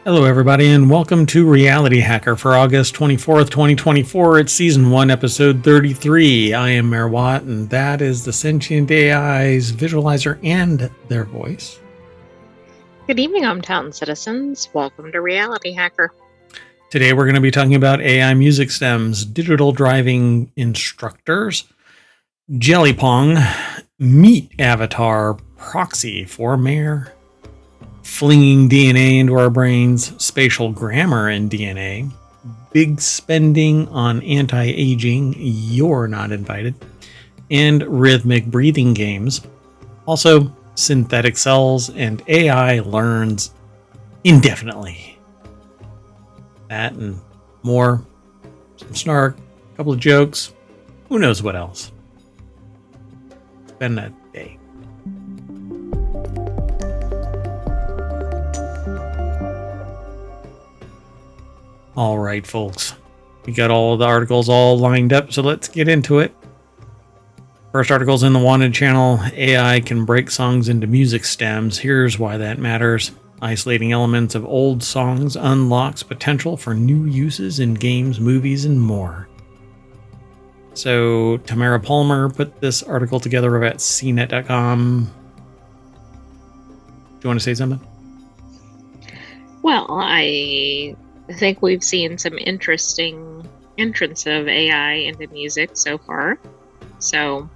Hello, everybody, and welcome to Reality Hacker for August 24th, 2024. It's Season 1, Episode 33. I am Mayor Watt, and that is the Sentient AI's visualizer and their voice. Good evening, hometown citizens. Welcome to Reality Hacker. Today, we're going to be talking about AI music stems, digital driving instructors, Jelly Pong, Meat Avatar Proxy for Mayor, flinging DNA into our brains, spatial grammar in DNA, big spending on anti-aging, you're not invited, and rhythmic breathing games. Also, synthetic cells and AI learns indefinitely. That and more, some snark, a couple of jokes, who knows what else. It's been a day. All right, folks. We got all the articles all lined up, so let's get into it. First article's in the Wanted channel. AI can break songs into music stems. Here's why that matters. Isolating elements of old songs unlocks potential for new uses in games, movies, and more. So Tamara Palmer put this article together over at cnet.com. Do you want to say something? Well, I think we've seen some interesting entrance of AI into music so far. So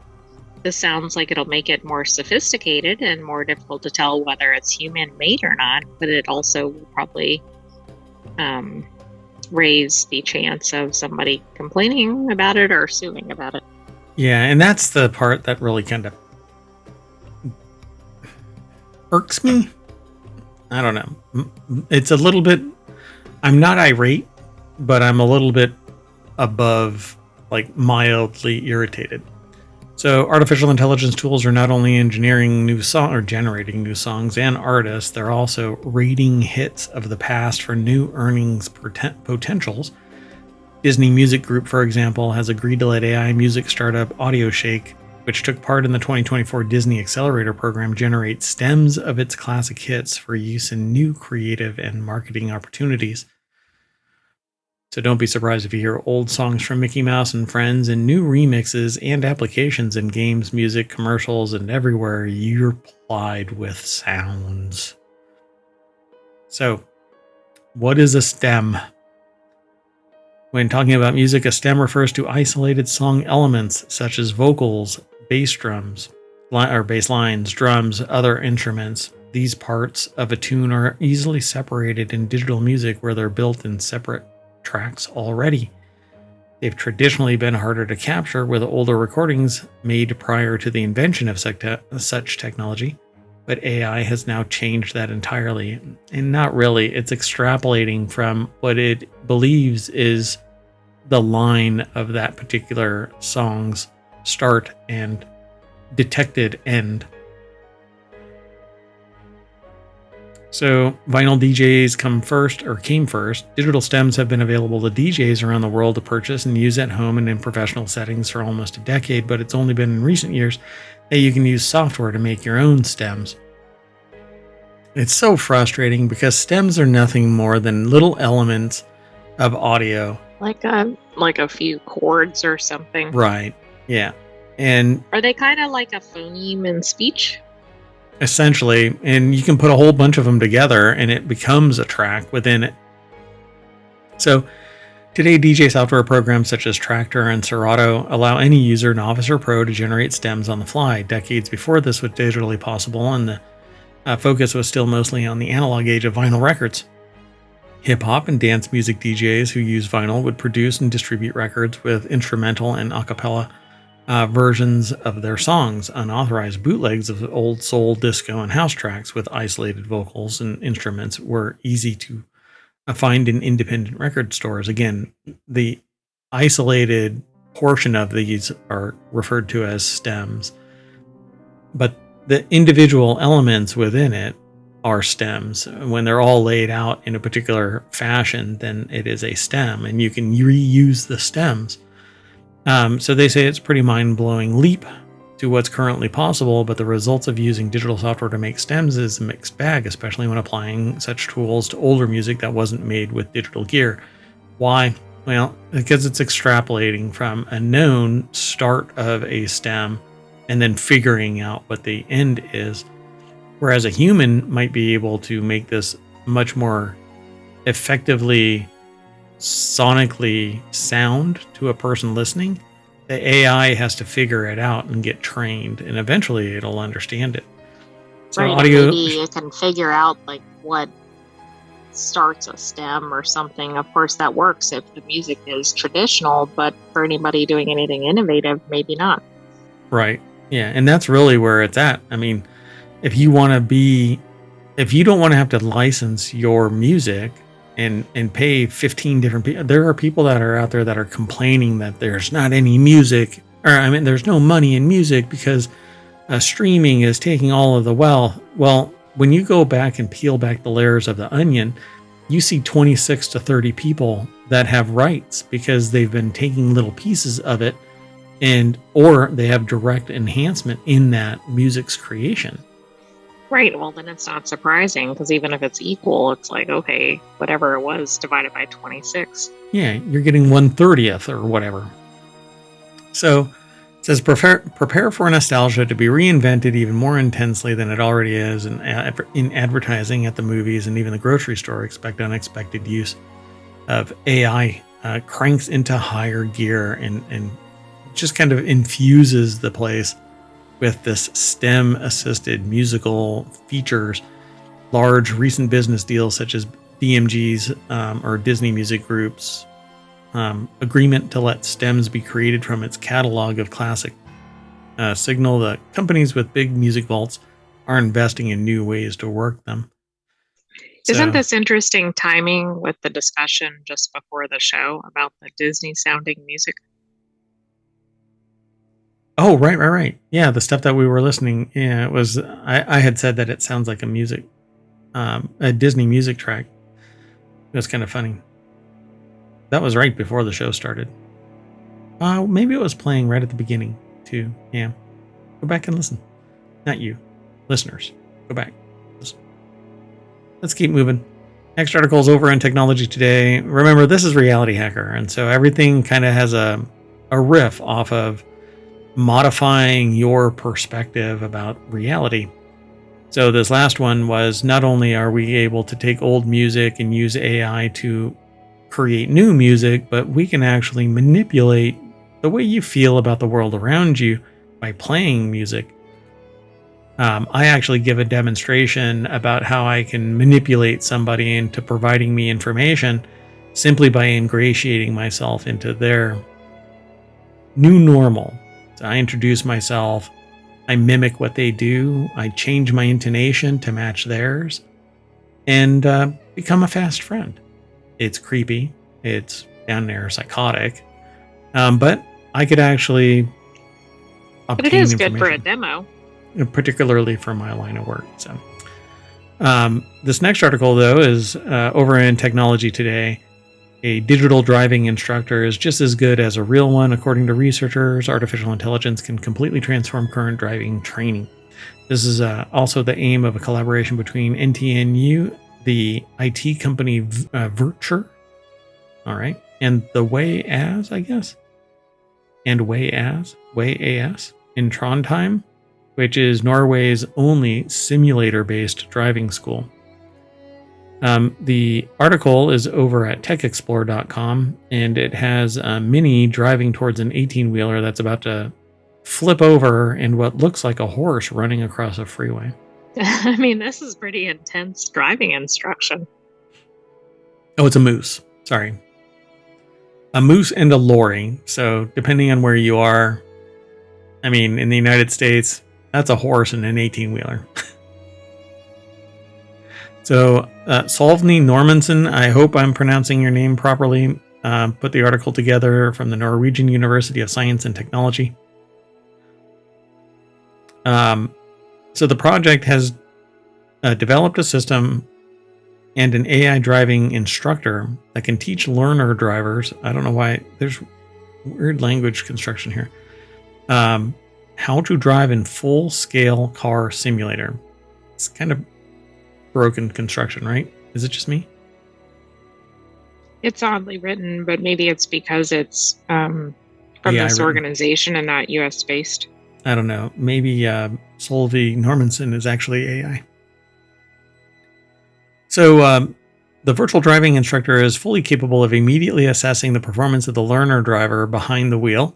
this sounds like it'll make it more sophisticated and more difficult to tell whether it's human-made or not, but it also will probably raise the chance of somebody complaining about it or suing about it. Yeah, and that's the part that really kind of irks me. I don't know. It's a little bit... I'm not irate, but I'm a little bit above, like, mildly irritated. So artificial intelligence tools are not only engineering new song or generating new songs and artists, they're also rating hits of the past for new earnings potentials. Disney Music Group, for example, has agreed to let AI music startup AudioShake, which took part in the 2024 Disney Accelerator program, generate stems of its classic hits for use in new creative and marketing opportunities. So don't be surprised if you hear old songs from Mickey Mouse and Friends and new remixes and applications in games, music, commercials, and everywhere you're plied with sounds. So, what is a stem? When talking about music, a stem refers to isolated song elements such as vocals, bass drums, or bass lines, drums, other instruments. These parts of a tune are easily separated in digital music where they're built in separate tracks already. They've traditionally been harder to capture with older recordings made prior to the invention of such technology, but AI has now changed that entirely. And not really, it's extrapolating from what it believes is the line of that particular song's start and detected end. So vinyl DJs came first. Digital stems have been available to DJs around the world to purchase and use at home and in professional settings for almost a decade, but it's only been in recent years that you can use software to make your own stems. It's so frustrating because stems are nothing more than little elements of audio. Like a few chords or something. Right, yeah. And are they kind of like a phoneme in speech? Essentially, and you can put a whole bunch of them together and it becomes a track within it. So today, DJ software programs such as Tractor and Serato allow any user, novice or pro, to generate stems on the fly. Decades before this was digitally possible, and the focus was still mostly on the analog age of vinyl records. Hip-hop and dance music DJs who use vinyl would produce and distribute records with instrumental and a cappella versions of their songs. Unauthorized bootlegs of old soul, disco, and house tracks with isolated vocals and instruments were easy to find in independent record stores. Again, the isolated portion of these are referred to as stems, but the individual elements within it are stems. When they're all laid out in a particular fashion, then it is a stem, and you can reuse the stems. So they say it's a pretty mind-blowing leap to what's currently possible, but the results of using digital software to make stems is a mixed bag, especially when applying such tools to older music that wasn't made with digital gear. Why? Well, because it's extrapolating from a known start of a stem and then figuring out what the end is. Whereas a human might be able to make this much more effectively sonically sound to a person listening. The AI has to figure it out and get trained, and eventually it'll understand it. So right, audio, maybe it can figure out like what starts a stem or something. Of course, that works if the music is traditional, but for anybody doing anything innovative, maybe not. right? Yeah, and that's really where it's at. I mean, if you want to be, if you don't want to have to license your music and pay 15 different people, there are people that are out there that are complaining that there's not any music, or I mean, there's no money in music because streaming is taking all of the wealth. Well, when you go back and peel back the layers of the onion, you see 26 to 30 people that have rights because they've been taking little pieces of it, and or they have direct enhancement in that music's creation. Right. Well, then it's not surprising because even if it's equal, it's like, okay, whatever it was divided by 26. Yeah, you're getting 1/30th or whatever. So it says prepare for nostalgia to be reinvented even more intensely than it already is in advertising, at the movies, and even the grocery store. Expect unexpected use of AI cranks into higher gear and just kind of infuses the place with this STEM assisted musical features. Large recent business deals such as DMG's or Disney Music Group's agreement to let stems be created from its catalog of classic signal that companies with big music vaults are investing in new ways to work them. Isn't this interesting timing with the discussion just before the show about the Disney sounding music? Oh, right. Yeah, the stuff that we were listening. Yeah, it was. I had said that it sounds like a Disney music track. It was kind of funny. That was right before the show started. Maybe it was playing right at the beginning too. Yeah, go back and listen. Not you, listeners. Go back. Listen. Let's keep moving. Next article is over in Technology Today. Remember, this is Reality Hacker, and so everything kind of has a riff off of modifying your perspective about reality. So this last one was, not only are we able to take old music and use AI to create new music, but we can actually manipulate the way you feel about the world around you by playing music. I actually give a demonstration about how I can manipulate somebody into providing me information simply by ingratiating myself into their new normal. So I introduce myself, I mimic what they do, I change my intonation to match theirs, and become a fast friend. It's creepy, it's down there psychotic, but I could actually obtain But it is good information, for a demo. particularly for my line of work. So this next article, though, is over in Technology Today. A digital driving instructor is just as good as a real one. According to researchers, artificial intelligence can completely transform current driving training. This is also the aim of a collaboration between NTNU, the IT company Virture, all right, and the Way As, I guess, and Way As in Trondheim, which is Norway's only simulator-based driving school. The article is over at techexplore.com, and it has a Mini driving towards an 18-wheeler that's about to flip over and what looks like a horse running across a freeway. I mean, this is pretty intense driving instruction. Oh, it's a moose. Sorry. A moose and a lorry. So depending on where you are, I mean, in the United States, that's a horse and an 18-wheeler. So, Solvny Normanson, I hope I'm pronouncing your name properly, put the article together from the Norwegian University of Science and Technology. So the project has developed a system and an AI driving instructor that can teach learner drivers. I don't know why there's weird language construction here. How to drive in full-scale car simulator. It's kind of broken construction, right? Is it just me? It's oddly written, but maybe it's because it's from AI this written. organization and not US based. I don't know. Maybe Solveig Normanson is actually AI. So the virtual driving instructor is fully capable of immediately assessing the performance of the learner driver behind the wheel.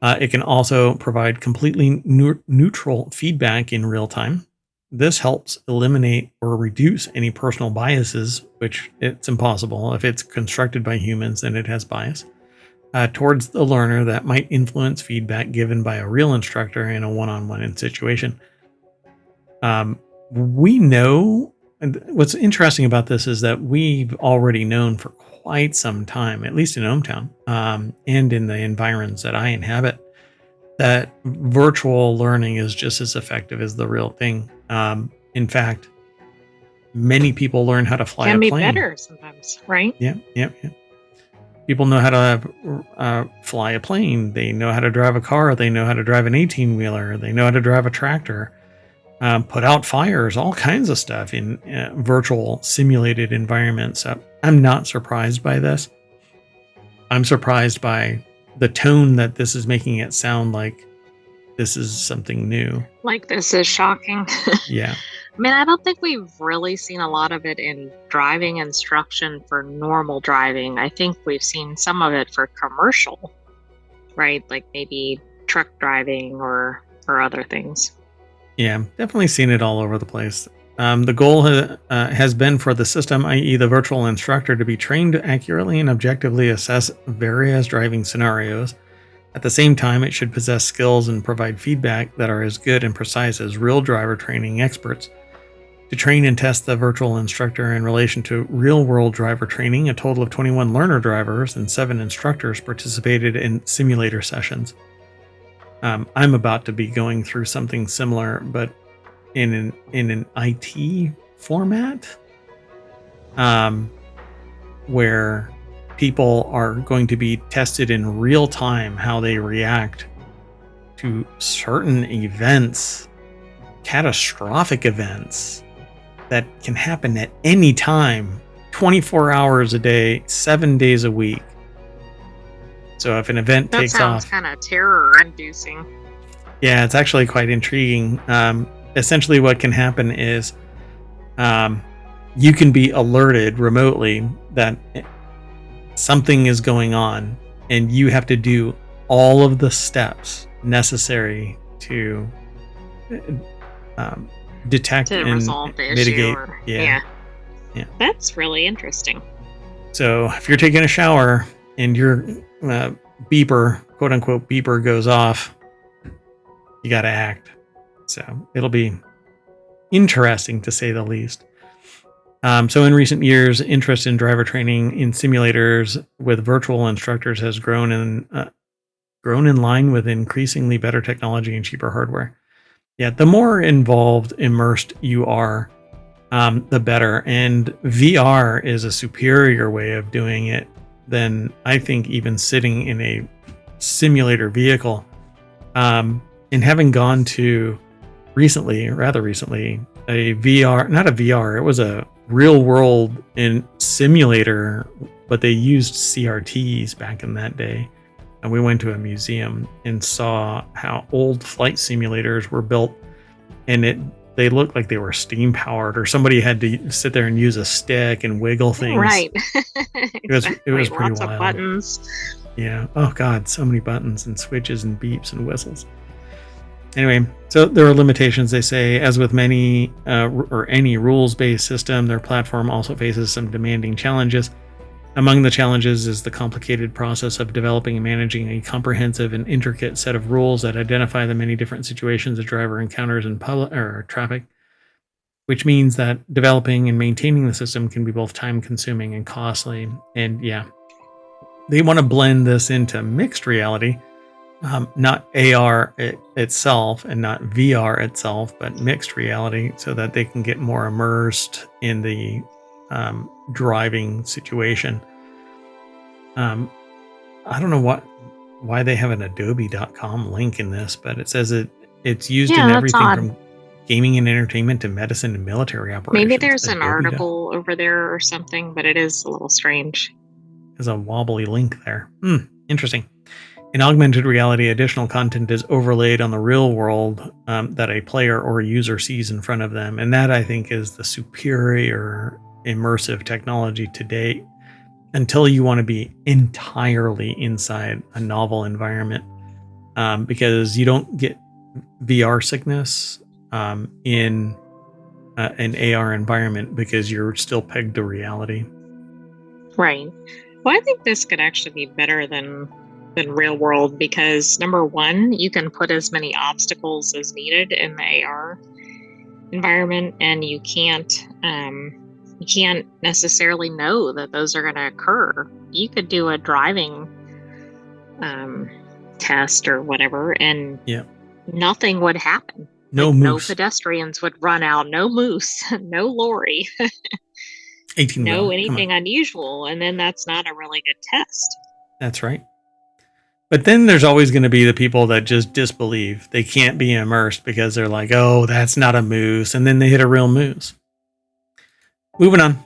It can also provide completely neutral feedback in real time. This helps eliminate or reduce any personal biases, which it's impossible. If it's constructed by humans, then it has bias, towards the learner that might influence feedback given by a real instructor in a one-on-one situation. We know, and what's interesting about this is that we've already known for quite some time, at least in ohmTown, and in the environs that I inhabit, that virtual learning is just as effective as the real thing. In fact, many people learn how to fly Can a be plane. better sometimes, right? Yeah. People know how to fly a plane. They know how to drive a car. They know how to drive an 18-wheeler. They know how to drive a tractor. Put out fires, all kinds of stuff in virtual simulated environments. So I'm not surprised by this. I'm surprised by the tone that this is making it sound like this is something new. Like this is shocking. Yeah. I mean, I don't think we've really seen a lot of it in driving instruction for normal driving. I think we've seen some of it for commercial, right? Like maybe truck driving or other things. Yeah, definitely seen it all over the place. The goal has been for the system, i.e. the virtual instructor, to be trained to accurately and objectively assess various driving scenarios. At the same time, it should possess skills and provide feedback that are as good and precise as real driver training experts. To train and test the virtual instructor in relation to real-world driver training, a total of 21 learner drivers and 7 instructors participated in simulator sessions. I'm about to be going through something similar, but in an IT format, where people are going to be tested in real time how they react to certain events, catastrophic events that can happen at any time, 24 hours a day, 7 days a week. So if an event That takes sounds off, kind of terror inducing. yeah, it's actually quite intriguing. Essentially what can happen is you can be alerted remotely that something is going on, and you have to do all of the steps necessary to detect To and resolve the issue. mitigate. Or, Yeah. That's really interesting. So if you're taking a shower and your beeper, quote unquote beeper, goes off, you got to act. So it'll be interesting to say the least. So in recent years, interest in driver training in simulators with virtual instructors has grown in line with increasingly better technology and cheaper hardware. Yeah, the more involved, immersed you are, the better. And VR is a superior way of doing it than, I think, even sitting in a simulator vehicle. And having gone to rather recently, a VR, not a VR, it was a real world in simulator, but they used CRTs back in that day. And we went to a museum and saw how old flight simulators were built, and they looked like they were steam powered, or somebody had to sit there and use a stick and wiggle things. Right. It was pretty Lots wild. of buttons. Yeah. Oh God, so many buttons and switches and beeps and whistles. Anyway, so there are limitations, they say. As with many or any rules-based system, their platform also faces some demanding challenges. Among the challenges is the complicated process of developing and managing a comprehensive and intricate set of rules that identify the many different situations a driver encounters in public or traffic, which means that developing and maintaining the system can be both time-consuming and costly. And yeah, they want to blend this into mixed reality. Not AR itself and not VR itself, but mixed reality, so that they can get more immersed in the driving situation. I don't know why they have an adobe.com link in this, but it says it It's used in Yeah, that's everything odd. from gaming and entertainment to medicine and military operations. Maybe there's an Adobe article over there or something, but it is a little strange. has a wobbly link there. Interesting. In augmented reality, additional content is overlaid on the real world that a player or a user sees in front of them. And that, I think, is the superior immersive technology to date, until you want to be entirely inside a novel environment, because you don't get VR sickness in an AR environment because you're still pegged to reality. Right. Well, I think this could actually be better than real world because number one, you can put as many obstacles as needed in the AR environment, and you can't necessarily know that those are going to occur. You could do a driving test or whatever, and nothing would happen. No like, moose. No pedestrians would run out. No moose. No lorry. 18 no anything unusual, and then that's not a really good test. That's right. But then there's always going to be the people that just disbelieve. They can't be immersed because they're like, oh, that's not a moose. And then they hit a real moose. Moving on.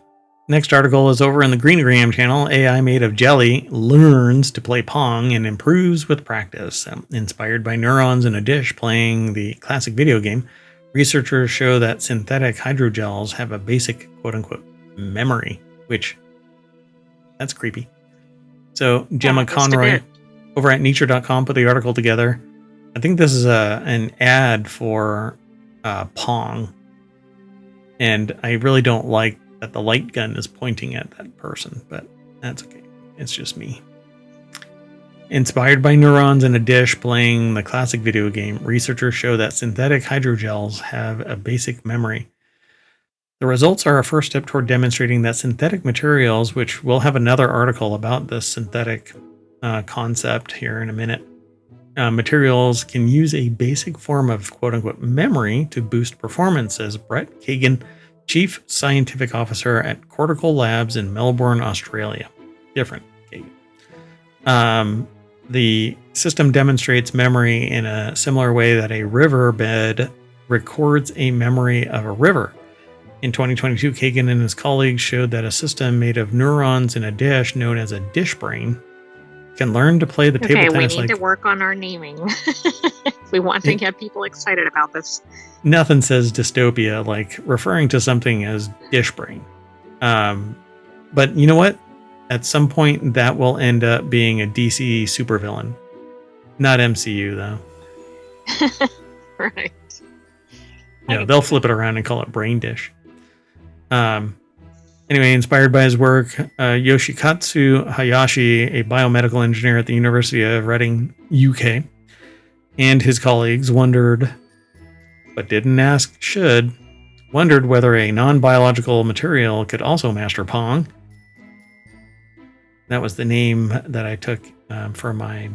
Next article is over in the Greenagram channel. AI made of jelly learns to play Pong and improves with practice. Inspired by neurons in a dish playing the classic video game, researchers show that synthetic hydrogels have a basic quote-unquote memory, which, that's creepy. So Gemma Conroy over at nature.com put the article together. I think this is an ad for Pong. And I really don't like that the light gun is pointing at that person, but that's okay. It's just me. Inspired by neurons in a dish playing the classic video game, researchers show that synthetic hydrogels have a basic memory. The results are a first step toward demonstrating that synthetic materials, which we'll have another article about this synthetic concept here in a minute, materials can use a basic form of quote-unquote memory to boost performance, says Brett Kagan, Chief Scientific Officer at Cortical Labs in Melbourne, Australia. Different Kagan. The system demonstrates memory in a similar way that a riverbed records a memory of a river. In 2022, Kagan and his colleagues showed that a system made of neurons in a dish known as a dish brain can learn to play the table tennis. We need to work on our naming. We want to get people excited about this. Nothing says dystopia like referring to something as dish brain. But you know what? At some point, that will end up being a DC supervillain. Not MCU, though. Right. No, they'll flip it around and call it brain dish. Anyway, inspired by his work, Yoshikatsu Hayashi, a biomedical engineer at the University of Reading, UK, and his colleagues wondered whether a non-biological material could also master Pong. That was the name that I took for my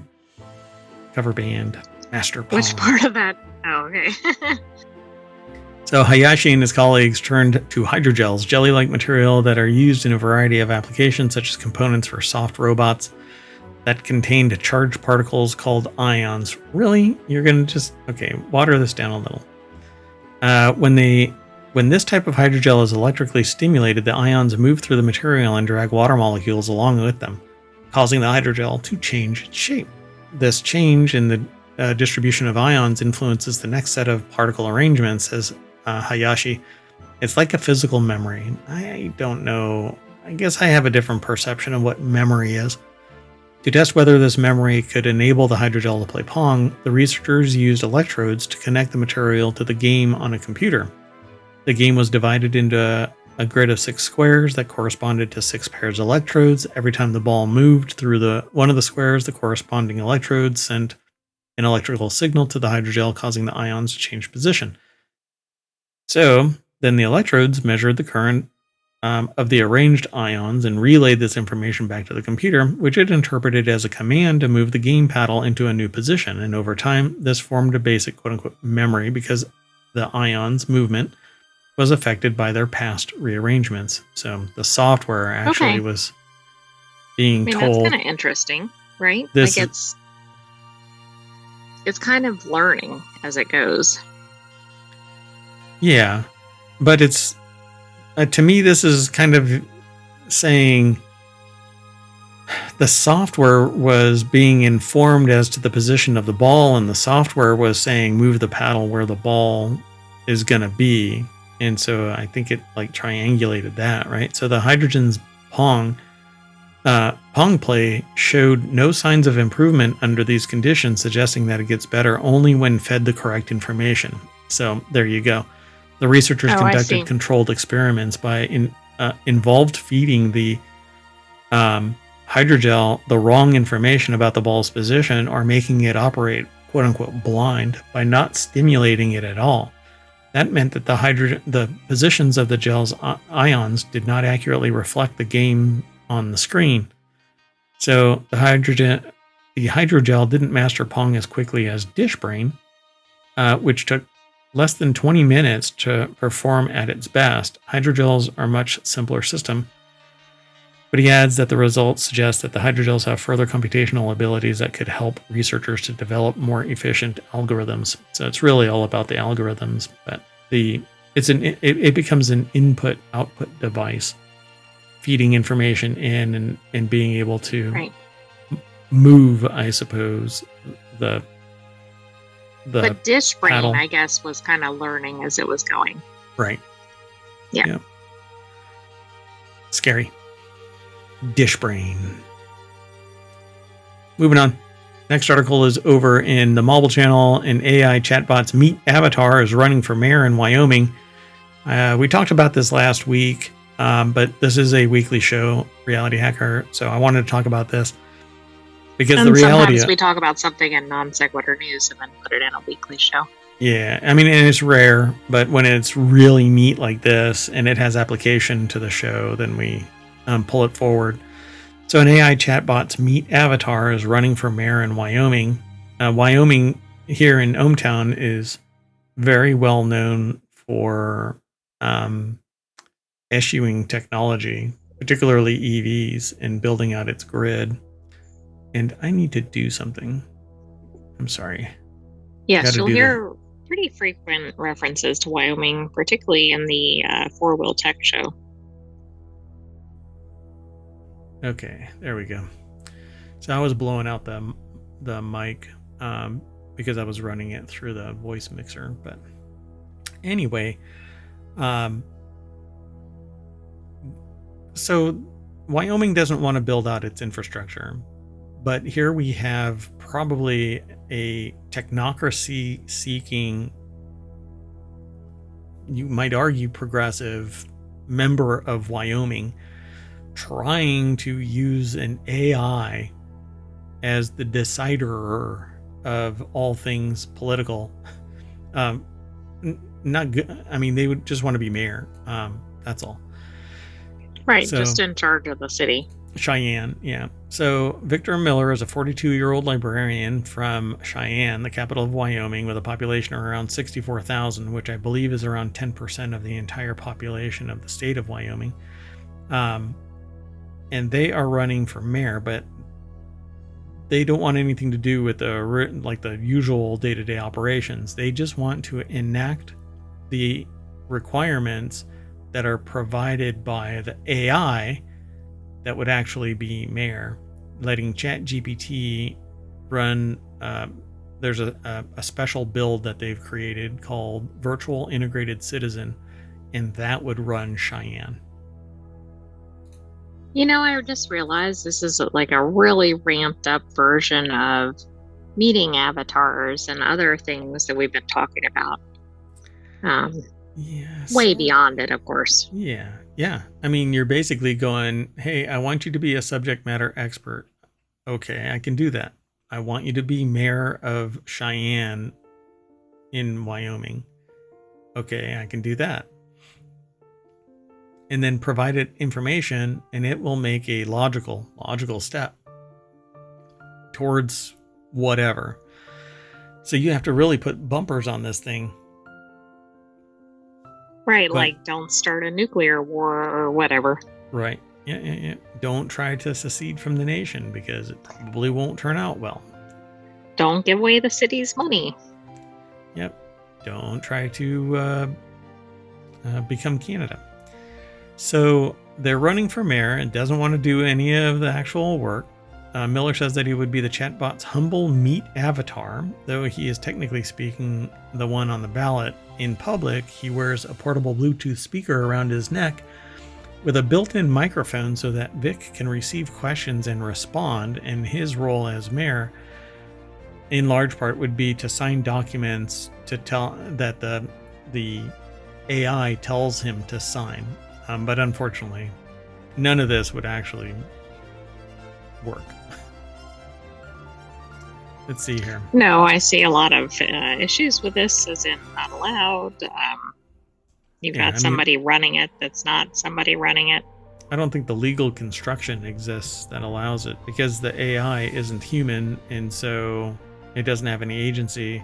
cover band, Master Pong. Which part of that? Oh, okay. So Hayashi and his colleagues turned to hydrogels, jelly-like material that are used in a variety of applications, such as components for soft robots that contained charged particles called ions. Really? You're going to just... Okay, water this down a little. When this type of hydrogel is electrically stimulated, the ions move through the material and drag water molecules along with them, causing the hydrogel to change its shape. This change in the distribution of ions influences the next set of particle arrangements, says Hayashi. It's like a physical memory. I don't know. I guess I have a different perception of what memory is. To test whether this memory could enable the hydrogel to play Pong, the researchers used electrodes to connect the material to the game on a computer. The game was divided into a grid of 6 squares that corresponded to 6 pairs of electrodes. Every time the ball moved through one of the squares, the corresponding electrode sent an electrical signal to the hydrogel, causing the ions to change position. So then the electrodes measured the current of the arranged ions and relayed this information back to the computer, which it interpreted as a command to move the game paddle into a new position. And over time, this formed a basic quote-unquote memory because the ions' movement was affected by their past rearrangements. So the software actually was being told... That's kind of interesting, right? it's kind of learning as it goes. Yeah, but it's to me, this is kind of saying the software was being informed as to the position of the ball, and the software was saying move the paddle where the ball is going to be. And so I think it like triangulated that, right? So the Hydrogen's Pong play showed no signs of improvement under these conditions, suggesting that it gets better only when fed the correct information. So there you go. The researchers conducted controlled experiments by involved feeding the hydrogel the wrong information about the ball's position or making it operate quote unquote blind by not stimulating it at all. That meant that the positions of the gel's ions did not accurately reflect the game on the screen. So the hydrogel didn't master Pong as quickly as Dishbrain, which took less than 20 minutes to perform at its best. Hydrogels are a much simpler system. But he adds that the results suggest that the hydrogels have further computational abilities that could help researchers to develop more efficient algorithms. So it's really all about the algorithms, but it becomes an input-output device, feeding information in and being able to move, I suppose, the but Dishbrain, paddle. I guess, was kind of learning as it was going. Right. Yeah. Scary. Dishbrain. Moving on. Next article is over in the Mobile Channel. An AI chatbot's Meet Avatar is running for mayor in Wyoming. We talked about this last week, but this is a weekly show, Reality Hacker. So I wanted to talk about this because and the reality. Sometimes we talk about something in non sequitur news and then put it in a weekly show. Yeah, I mean, and it's rare, but when it's really neat like this and it has application to the show, then we pull it forward. So an AI chatbot's Meet Avatar is running for mayor in Wyoming. Wyoming here in ohmTown is very well known for eschewing technology, particularly EVs, and building out its grid. And I need to do something. I'm sorry. Yes, you'll hear pretty frequent references to Wyoming, particularly in the Four Wheel Tech show. Okay, there we go. So I was blowing out the mic because I was running it through the voice mixer. But anyway, so Wyoming doesn't want to build out its infrastructure. But here we have probably a technocracy-seeking, you might argue progressive, member of Wyoming trying to use an AI as the decider of all things political. Not good. I mean, they would just want to be mayor. That's all. Right, so, just in charge of the city. Cheyenne, yeah. So Victor Miller is a 42-year-old librarian from Cheyenne, the capital of Wyoming, with a population of around 64,000, which I believe is around 10% of the entire population of the state of Wyoming. And they are running for mayor, but they don't want anything to do with the usual day-to-day operations. They just want to enact the requirements that are provided by the AI that would actually be mayor, letting ChatGPT run. There's a special build that they've created called Virtual Integrated Citizen, and that would run Cheyenne. You know, I just realized this is like a really ramped up version of meeting avatars and other things that we've been talking about. Way beyond it, of course. Yeah. I mean, you're basically going, hey, I want you to be a subject matter expert. Okay, I can do that. I want you to be mayor of Cheyenne in Wyoming. Okay, I can do that. And then provide it information, and it will make a logical step towards whatever. So you have to really put bumpers on this thing. Right, like don't start a nuclear war or whatever. Right. Yeah. Don't try to secede from the nation because it probably won't turn out well. Don't give away the city's money. Yep. Don't try to become Canada. So they're running for mayor and doesn't want to do any of the actual work. Miller says that he would be the chatbot's humble meat avatar, though he is technically speaking the one on the ballot. In public, he wears a portable Bluetooth speaker around his neck with a built-in microphone so that Vic can receive questions and respond, and his role as mayor, in large part, would be to sign documents to tell that the AI tells him to sign. But unfortunately, none of this would actually work. Let's see here. No, I see a lot of issues with this, as in not allowed. You've got somebody running it that's not somebody running it. I don't think the legal construction exists that allows it, because the AI isn't human, and so it doesn't have any agency.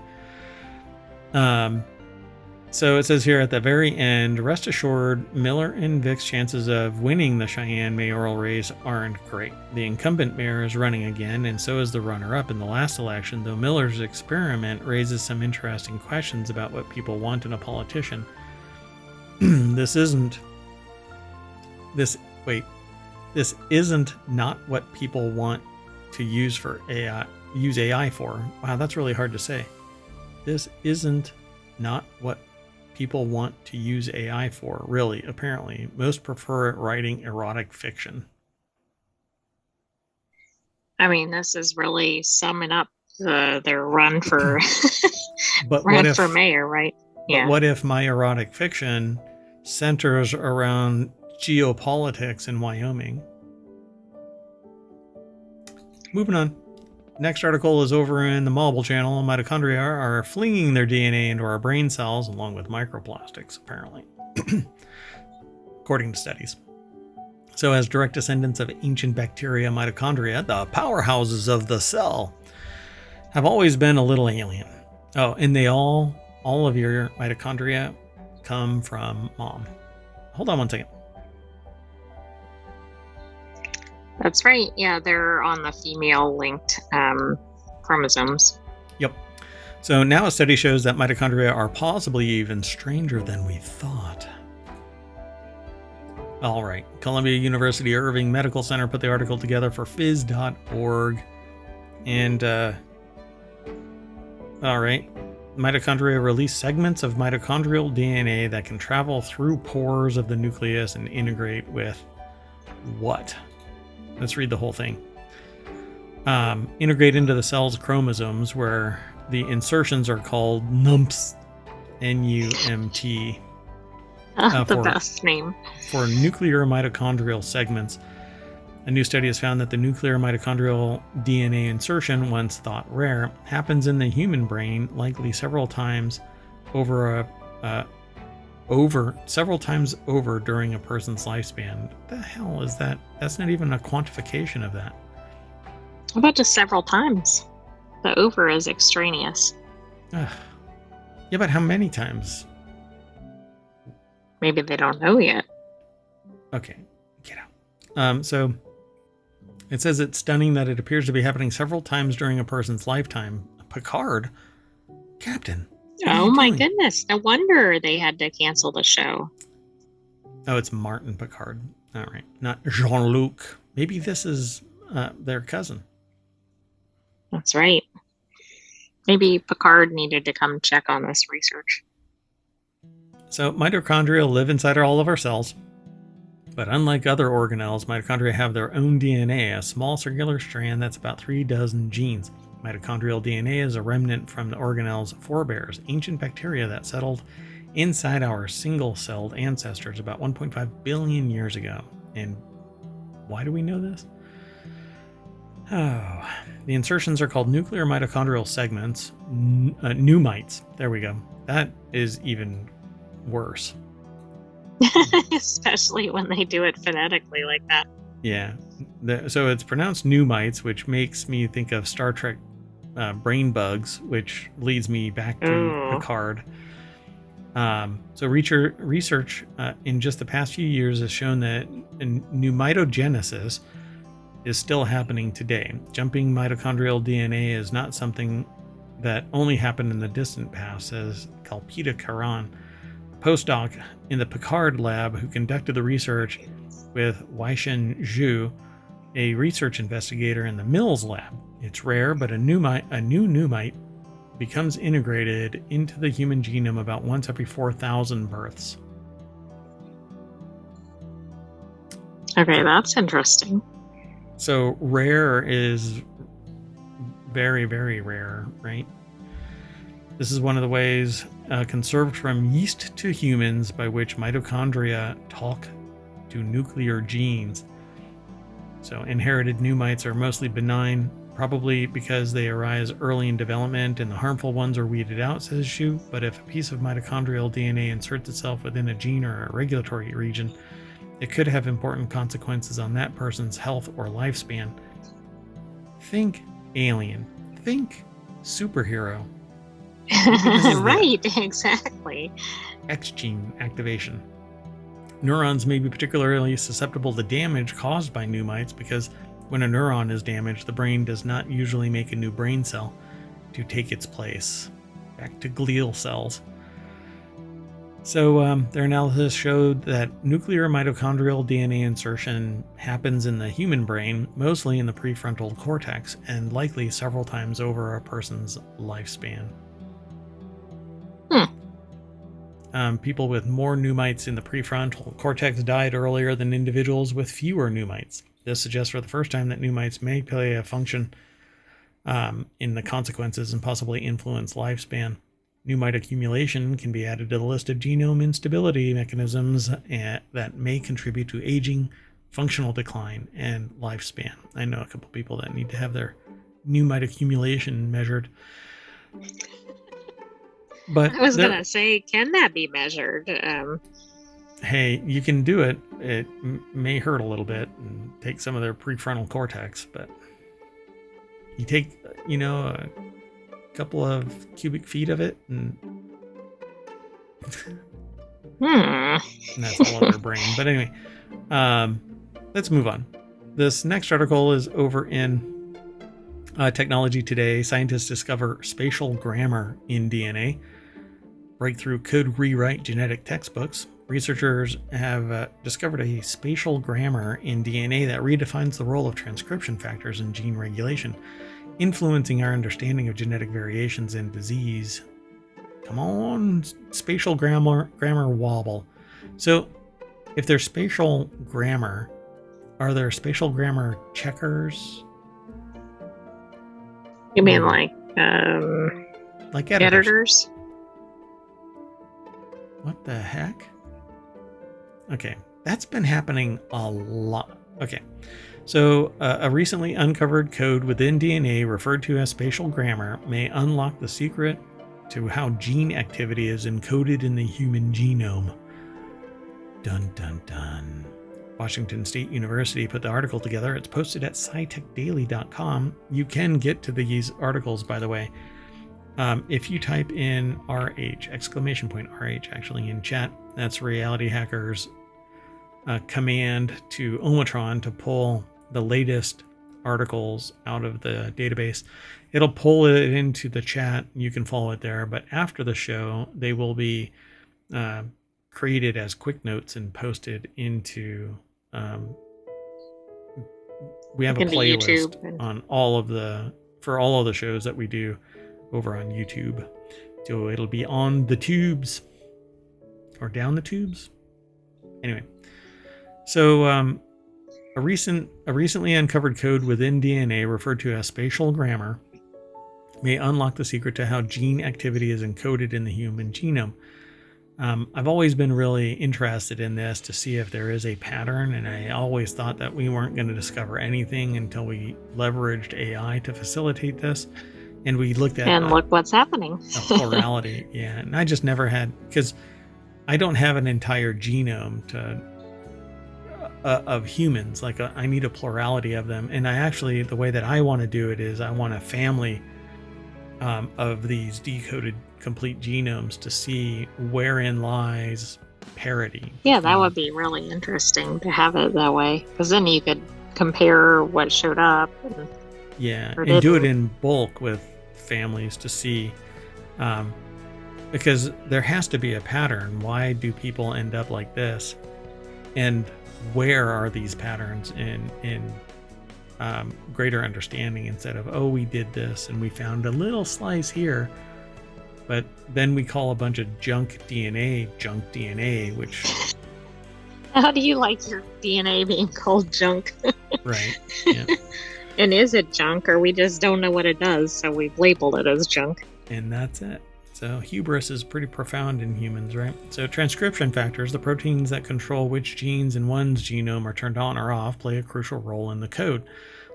So it says here at the very end, rest assured, Miller and Vic's chances of winning the Cheyenne mayoral race aren't great. The incumbent mayor is running again, and so is the runner-up in the last election, though Miller's experiment raises some interesting questions about what people want in a politician. This isn't not what people want to use AI for. Wow, that's really hard to say. This isn't not what people want to use AI for, really, apparently. Most prefer writing erotic fiction. I mean, this is really summing up their run for for mayor, right? But what if my erotic fiction centers around geopolitics in Wyoming? Moving on. Next article is over in the Marble channel. Mitochondria are flinging their DNA into our brain cells along with microplastics, apparently, according to studies. So as direct descendants of ancient bacteria, mitochondria, the powerhouses of the cell, have always been a little alien. Oh, and they all of your mitochondria come from mom. Hold on one second. That's right. Yeah, they're on the female-linked chromosomes. Yep. So now a study shows that mitochondria are possibly even stranger than we thought. All right. Columbia University Irving Medical Center put the article together for phys.org. And, all right. Mitochondria release segments of mitochondrial DNA that can travel through pores of the nucleus and integrate with what? Let's read the whole thing. Integrate into the cell's chromosomes, where the insertions are called NUMPs, N-U-M-T. The best name. For nuclear mitochondrial segments. A new study has found that the nuclear mitochondrial DNA insertion, once thought rare, happens in the human brain likely several times over during a person's lifespan. What the hell is that? That's not even a quantification of that. How about just several times? The over is extraneous. Yeah, but how many times? Maybe they don't know yet. Okay, get out. So it says it's stunning that it appears to be happening several times during a person's lifetime. Picard? Captain? Oh my goodness. No wonder they had to cancel the show. Oh, it's Martin Picard. All right. Not Jean-Luc. Maybe this is their cousin. That's right. Maybe Picard needed to come check on this research. So mitochondria live inside all of our cells. But unlike other organelles, mitochondria have their own DNA, a small circular strand that's about 36 genes. Mitochondrial DNA is a remnant from the organelle's forebears, ancient bacteria that settled inside our single-celled ancestors about 1.5 billion years ago. And why do we know this? Oh, the insertions are called nuclear mitochondrial segments, pneumites. There we go. That is even worse. Especially when they do it phonetically like that. Yeah. So it's pronounced pneumites, which makes me think of Star Trek brain bugs, which leads me back to Picard. So research in just the past few years has shown that pneumatogenesis, is still happening today. Jumping mitochondrial DNA is not something that only happened in the distant past, says Kalpita Karan, postdoc in the Picard lab who conducted the research with Weishen Zhu, a research investigator in the Mills lab. It's rare, but a new pneumite becomes integrated into the human genome about once every 4,000 births. Okay, that's interesting. So rare is very, very rare, right? This is one of the ways conserved from yeast to humans by which mitochondria talk to nuclear genes. So inherited pneumites are mostly benign, probably because they arise early in development and the harmful ones are weeded out, says Zhu. But if a piece of mitochondrial DNA inserts itself within a gene or a regulatory region, it could have important consequences on that person's health or lifespan. Think alien. Think superhero. Right, exactly. X gene activation. Neurons may be particularly susceptible to damage caused by pneumites because when a neuron is damaged, the brain does not usually make a new brain cell to take its place. Back to glial cells. So their analysis showed that nuclear mitochondrial DNA insertion happens in the human brain, mostly in the prefrontal cortex, and likely several times over a person's lifespan. People with more pneumites in the prefrontal cortex died earlier than individuals with fewer pneumites. This suggests for the first time that pneumites may play a function in the consequences and possibly influence lifespan. Pneumite accumulation can be added to the list of genome instability mechanisms that may contribute to aging, functional decline, and lifespan. I know a couple people that need to have their pneumite accumulation measured. But I was going to say, can that be measured? Hey, you can do it. It may hurt a little bit and take some of their prefrontal cortex, but you take, a couple of cubic feet of it and and that's all of their brain. But anyway, let's move on. This next article is over in Technology Today. Scientists discover spatial grammar in DNA. Breakthrough could rewrite genetic textbooks. Researchers have discovered a spatial grammar in DNA that redefines the role of transcription factors in gene regulation, influencing our understanding of genetic variations in disease. Come on, spatial grammar wobble. So, if there's spatial grammar, are there spatial grammar checkers? You mean like editors? What the heck? Okay, that's been happening a lot. Okay, so a recently uncovered code within DNA referred to as spatial grammar may unlock the secret to how gene activity is encoded in the human genome. Dun dun dun. Washington State University put the article together. It's posted at scitechdaily.com. You can get to these articles, by the way. If you type in RH, exclamation point RH, actually in chat, that's RealityHacker's command to Omatron to pull the latest articles out of the database. It'll pull it into the chat. You can follow it there. But after the show, they will be created as quick notes and posted into. We have a playlist on all of the shows that we do over on YouTube. So it'll be on the tubes or down the tubes. Anyway, so a recently uncovered code within DNA referred to as spatial grammar may unlock the secret to how gene activity is encoded in the human genome. I've always been really interested in this to see if there is a pattern, and I always thought that we weren't going to discover anything until we leveraged AI to facilitate this. And we looked at look what's happening. A plurality. Yeah, and I just never had, because I don't have an entire genome of humans. Like I need a plurality of them. And the way that I want to do it is I want a family of these decoded complete genomes to see wherein lies parity. Yeah, that would be really interesting to have it that way, because then you could compare what showed up. Yeah, or and do it didn't. in bulk with families to see, because there has to be a pattern. Why do people end up like this? And where are these patterns in greater understanding, instead of, oh, we did this and we found a little slice here, but then we call a bunch of junk DNA, which How do you like your DNA being called junk? right, yeah. And is it junk, or we just don't know what it does, so we've labeled it as junk? And that's it. So hubris is pretty profound in humans, right? So transcription factors, the proteins that control which genes in one's genome are turned on or off, play a crucial role in the code.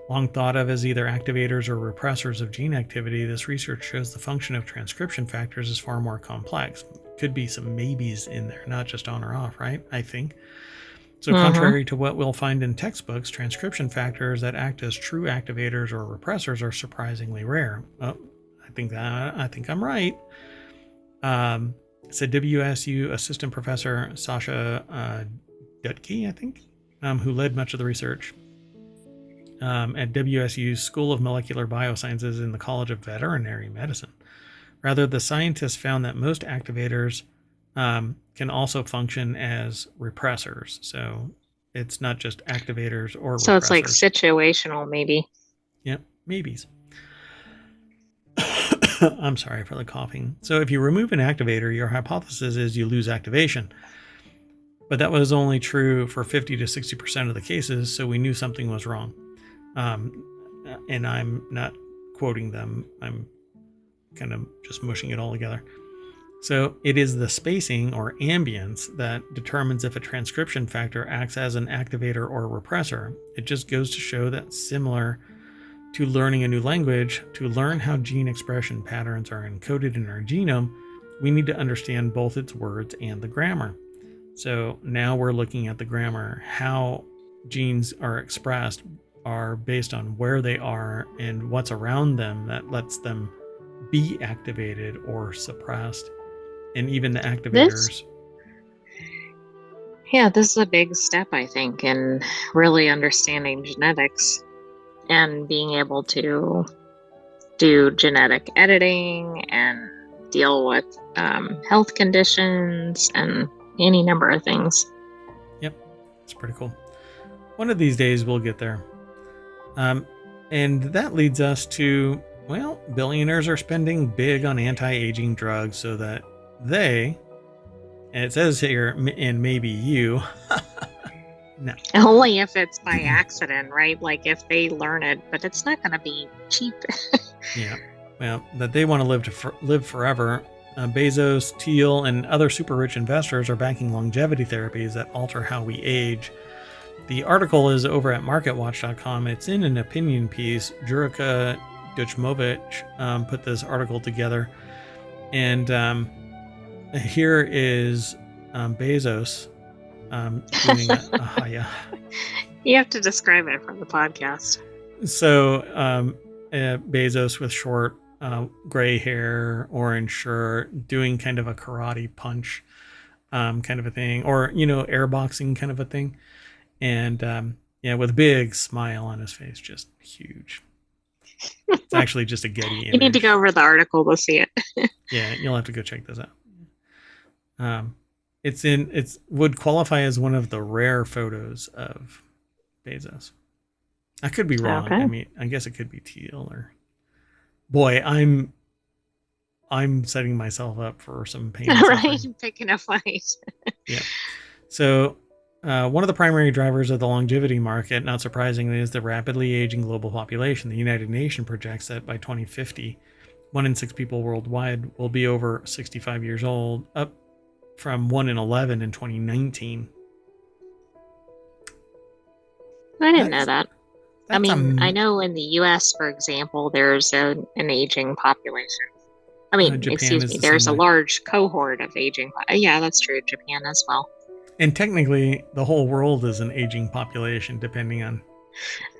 Long thought of as either activators or repressors of gene activity, this research shows the function of transcription factors is far more complex. Could be some maybes in there, not just on or off, right? I think. So contrary to what we'll find in textbooks, transcription factors that act as true activators or repressors are surprisingly rare. Oh, I think I'm right. Said WSU assistant professor Sasha Dutke, I think, who led much of the research at WSU's School of Molecular Biosciences in the College of Veterinary Medicine. Rather, the scientists found that most activators can also function as repressors. So it's not just activators or repressors. So it's like situational, maybe. Yep, maybes. I'm sorry for the coughing. So if you remove an activator, your hypothesis is you lose activation. But that was only true for 50 to 60% of the cases, so we knew something was wrong. And I'm not quoting them. I'm kind of just mushing it all together. So it is the spacing or ambience that determines if a transcription factor acts as an activator or repressor. It just goes to show that similar to learning a new language, to learn how gene expression patterns are encoded in our genome, we need to understand both its words and the grammar. So now we're looking at the grammar. How genes are expressed are based on where they are and what's around them that lets them be activated or suppressed. And even the activators. This is a big step, I think, in really understanding genetics and being able to do genetic editing and deal with health conditions and any number of things. Yep, it's pretty cool. One of these days we'll get there. And that leads us to, well, billionaires are spending big on anti-aging drugs so that they, and it says here, and maybe you, no. Only if it's by accident, right? Like if they learn it, but it's not going to be cheap. Yeah, well, that they want to live forever. Bezos, Thiel, and other super rich investors are backing longevity therapies that alter how we age. The article is over at marketwatch.com. It's in an opinion piece. Jurika Duchmovich put this article together. And here is Bezos doing a haya. You have to describe it for the podcast. So Bezos with short gray hair, orange shirt, doing kind of a karate punch kind of a thing, or, airboxing kind of a thing. And with a big smile on his face, just huge. It's actually just a Getty image. You need to go over the article to see it. Yeah, you'll have to go check this out. It would qualify as one of the rare photos of Bezos. I could be wrong. Okay. I mean, I guess it could be Thiel or. Boy, I'm setting myself up for some pain. Right, picking a fight. Yeah. So. One of the primary drivers of the longevity market, not surprisingly, is the rapidly aging global population. The United Nations projects that by 2050, 1 in 6 people worldwide will be over 65 years old, up from 1 in 11 in 2019. I didn't know that. I mean, I know in the U.S., for example, there's an aging population. I mean, there's a large cohort of aging. Yeah, that's true. Japan as well. And technically, the whole world is an aging population, depending on...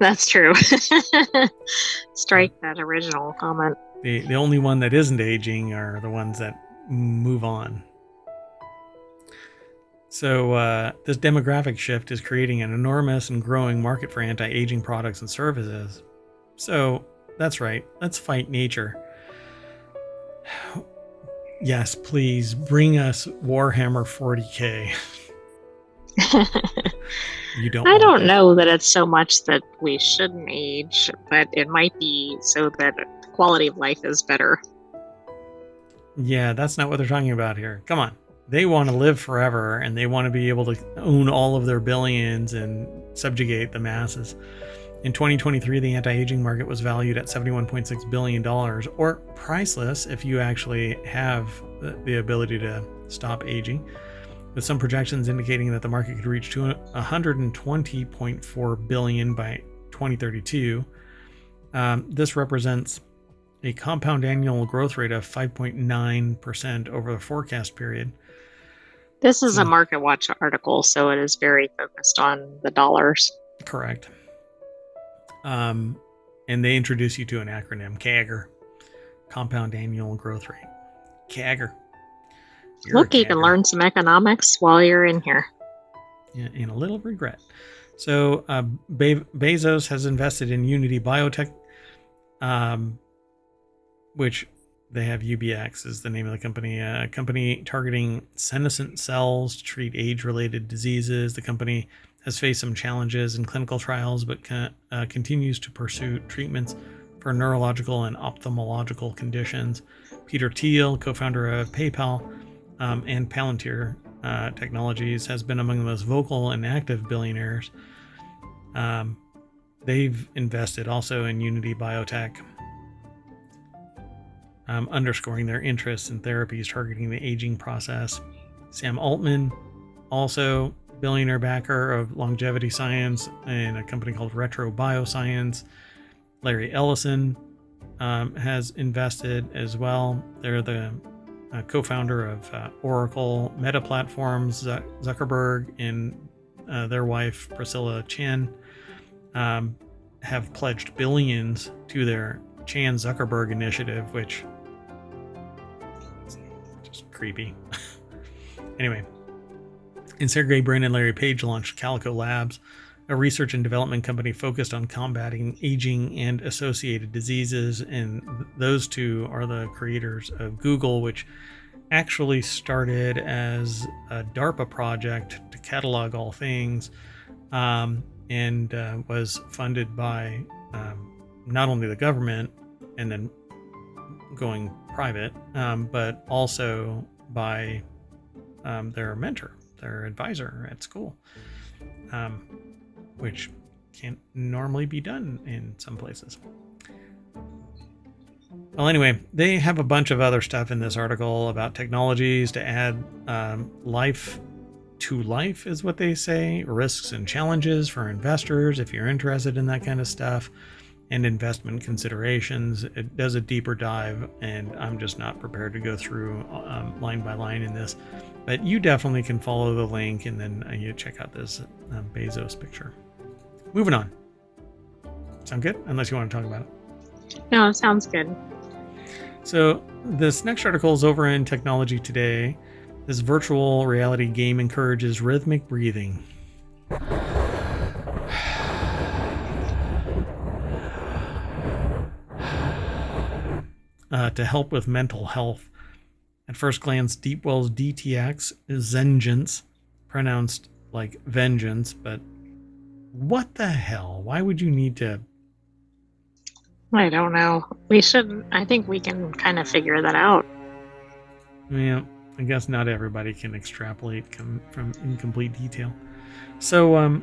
That's true. Strike that original comment. The only one that isn't aging are the ones that move on. So this demographic shift is creating an enormous and growing market for anti-aging products and services. So that's right. Let's fight nature. Yes, please bring us Warhammer 40K. You don't. I don't know that it's so much that we shouldn't age, but it might be so that the quality of life is better. Yeah, that's not what they're talking about here. Come on. They want to live forever, and they want to be able to own all of their billions and subjugate the masses. In 2023, the anti-aging market was valued at $71.6 billion, or priceless if you actually have the ability to stop aging, with some projections indicating that the market could reach $120.4 billion by 2032. This represents a compound annual growth rate of 5.9% over the forecast period. This is a Market Watch article, so it is very focused on the dollars. Correct. And they introduce you to an acronym, CAGR, compound annual growth rate. CAGR. Look, you can learn some economics while you're in here. Yeah, and a little regret. So Bezos has invested in Unity Biotech, which they have UBX is the name of the company, a company targeting senescent cells to treat age-related diseases. The company has faced some challenges in clinical trials, but continues to pursue treatments for neurological and ophthalmological conditions. Peter Thiel, co-founder of PayPal and Palantir Technologies, has been among the most vocal and active billionaires. They've invested also in Unity Biotech, underscoring their interest in therapies targeting the aging process. Sam Altman, also billionaire backer of longevity science and a company called Retro Bioscience. Larry Ellison has invested as well. They're the co-founder of Oracle Meta Platforms. Zuckerberg and their wife Priscilla Chan have pledged billions to their Chan Zuckerberg initiative, which is just creepy. Anyway, and Sergey Brin and Larry Page launched Calico Labs, a research and development company focused on combating aging and associated diseases. And those two are the creators of Google, which actually started as a DARPA project to catalog all things, and was funded by not only the government and then going private, but also by their mentor, their advisor at school, which can't normally be done in some places. Well, anyway, they have a bunch of other stuff in this article about technologies to add life to life, is what they say, risks and challenges for investors if you're interested in that kind of stuff, and investment considerations. It does a deeper dive, and I'm just not prepared to go through line by line in this, but you definitely can follow the link and then you check out this Bezos picture. Moving on. Sound good? Unless you want to talk about it. No, it sounds good. So this next article is over in Technology Today. This virtual reality game encourages rhythmic breathing. To help with mental health. At first glance, Deepwell's DTX is Zengens, pronounced like vengeance, but what the hell? Why would you need to? I don't know. I think we can kind of figure that out. Yeah, I guess not everybody can extrapolate from incomplete detail. So,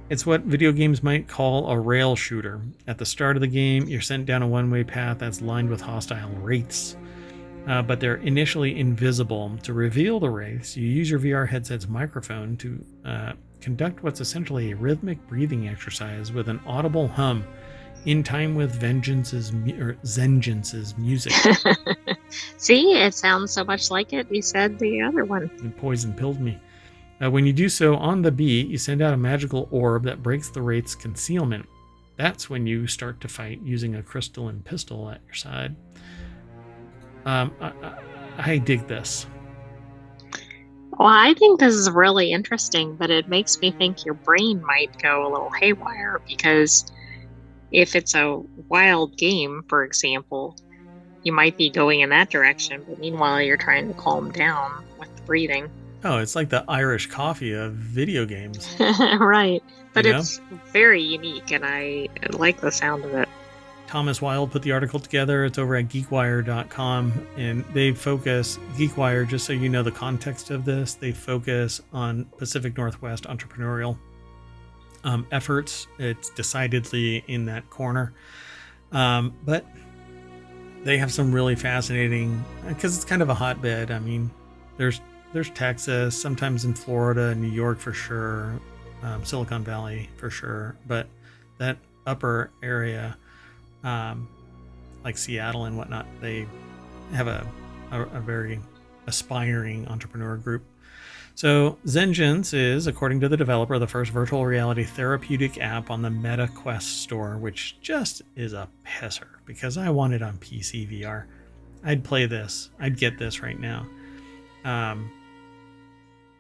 it's what video games might call a rail shooter. At the start of the game, you're sent down a one-way path that's lined with hostile wraiths. But they're initially invisible. To reveal the wraiths, you use your VR headset's microphone to conduct what's essentially a rhythmic breathing exercise with an audible hum in time with Zengens' music. See, it sounds so much like it. You said the other one. It poison pilled me. When you do so on the beat, you send out a magical orb that breaks the wraith's concealment. That's when you start to fight using a crystalline pistol at your side. I dig this. Well, I think this is really interesting, but it makes me think your brain might go a little haywire because if it's a wild game, for example, you might be going in that direction, but meanwhile, you're trying to calm down with the breathing. Oh, it's like the Irish coffee of video games, Right. you But know? it's very unique, and I like the sound of it. Thomas Wild put the article together. It's over at geekwire.com, and they focus, GeekWire, just so you know the context of this, they focus on Pacific Northwest entrepreneurial efforts. It's decidedly in that corner. But they have some really fascinating, because it's kind of a hotbed. I mean, there's Texas, sometimes in Florida, New York for sure, Silicon Valley for sure, but that upper area, like Seattle and whatnot, they have a very aspiring entrepreneur group. So Zengens is, according to the developer, the first virtual reality therapeutic app on the Meta Quest store, which just is a pisser because I want it on PC VR. I'd play this. I'd get this right now.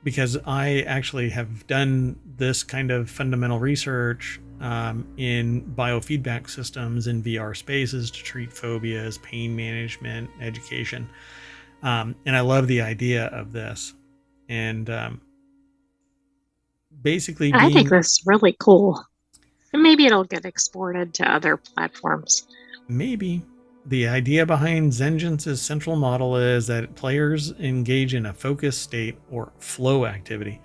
Because I actually have done this kind of fundamental research in biofeedback systems in VR spaces to treat phobias, pain management, education. And I love the idea of this. And basically I think this is really cool. And maybe it'll get exported to other platforms. Maybe. The idea behind Zengens' central model is that players engage in a focused state or flow activity.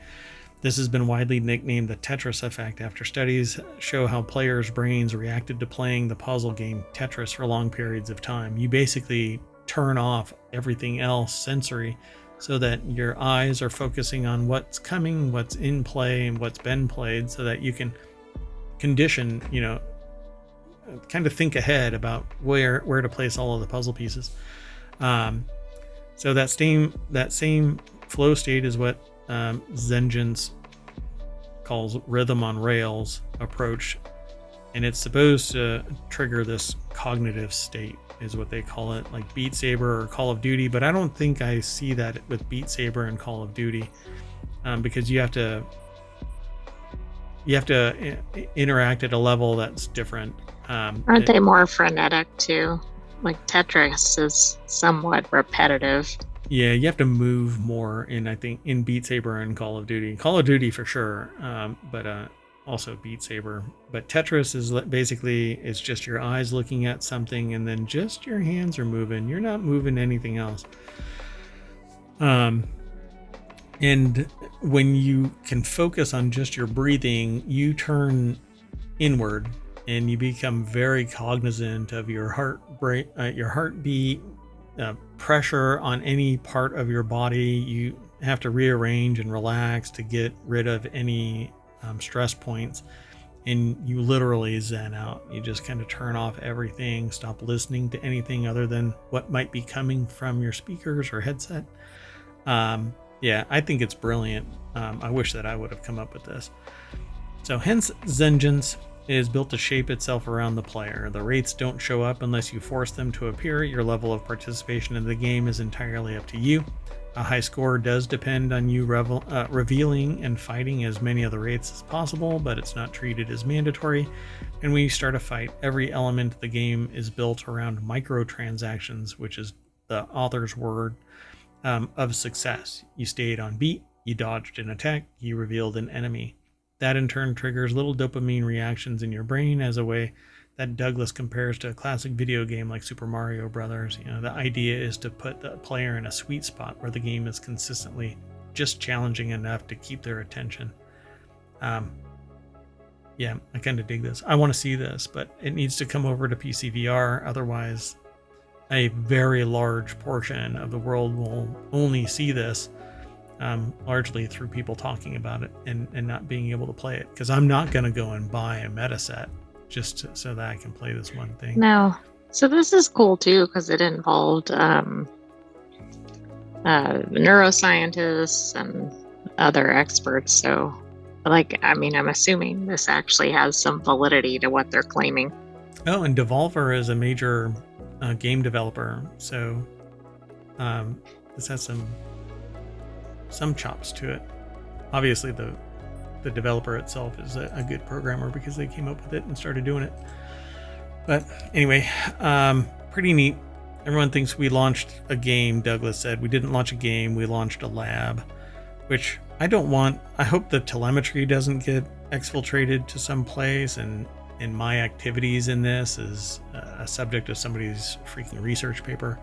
This has been widely nicknamed the Tetris effect after studies show how players' brains reacted to playing the puzzle game Tetris for long periods of time. You basically turn off everything else sensory so that your eyes are focusing on what's coming, what's in play, and what's been played, so that you can condition, kind of think ahead about where to place all of the puzzle pieces. So that same flow state is what Zengens calls rhythm on rails approach, and it's supposed to trigger this cognitive state, is what they call it, like Beat Saber or Call of Duty. But I don't think I see that with Beat Saber and Call of Duty, because you have to interact at a level that's different. Aren't they more frenetic too? Like Tetris is somewhat repetitive. Yeah, you have to move more in, I think, in Beat Saber and Call of Duty. Call of Duty for sure, but also Beat Saber. But Tetris is basically, it's just your eyes looking at something and then just your hands are moving. You're not moving anything else. And when you can focus on just your breathing, you turn inward and you become very cognizant of your heartbeat, pressure on any part of your body. You have to rearrange and relax to get rid of any stress points, and you literally zen out. You just kind of turn off everything, stop listening to anything other than what might be coming from your speakers or headset. Yeah, I think it's brilliant. I wish that I would have come up with this. So hence Zengens is built to shape itself around the player. The rates don't show up unless you force them to appear. Your level of participation in the game is entirely up to you. A high score does depend on you revealing and fighting as many of the rates as possible, but it's not treated as mandatory. And when you start a fight, every element of the game is built around microtransactions, which is the author's word of success. You stayed on beat, you dodged an attack, you revealed an enemy. That in turn triggers little dopamine reactions in your brain as a way that Douglas compares to a classic video game like Super Mario Brothers. The idea is to put the player in a sweet spot where the game is consistently just challenging enough to keep their attention. Yeah, I kind of dig this. I want to see this, but it needs to come over to PC VR. Otherwise, a very large portion of the world will only see this largely through people talking about it and not being able to play it, because I'm not going to go and buy a meta set just so that I can play this one thing. No. So this is cool too, because it involved neuroscientists and other experts. So I'm assuming this actually has some validity to what they're claiming. Oh, and Devolver is a major game developer. So this has some some chops to it. Obviously, the developer itself is a good programmer because they came up with it and started doing it. But anyway, pretty neat. Everyone thinks we launched a game. Douglas said we didn't launch a game. We launched a lab, which I don't want. I hope the telemetry doesn't get exfiltrated to some place, and my activities in this is a subject of somebody's freaking research paper.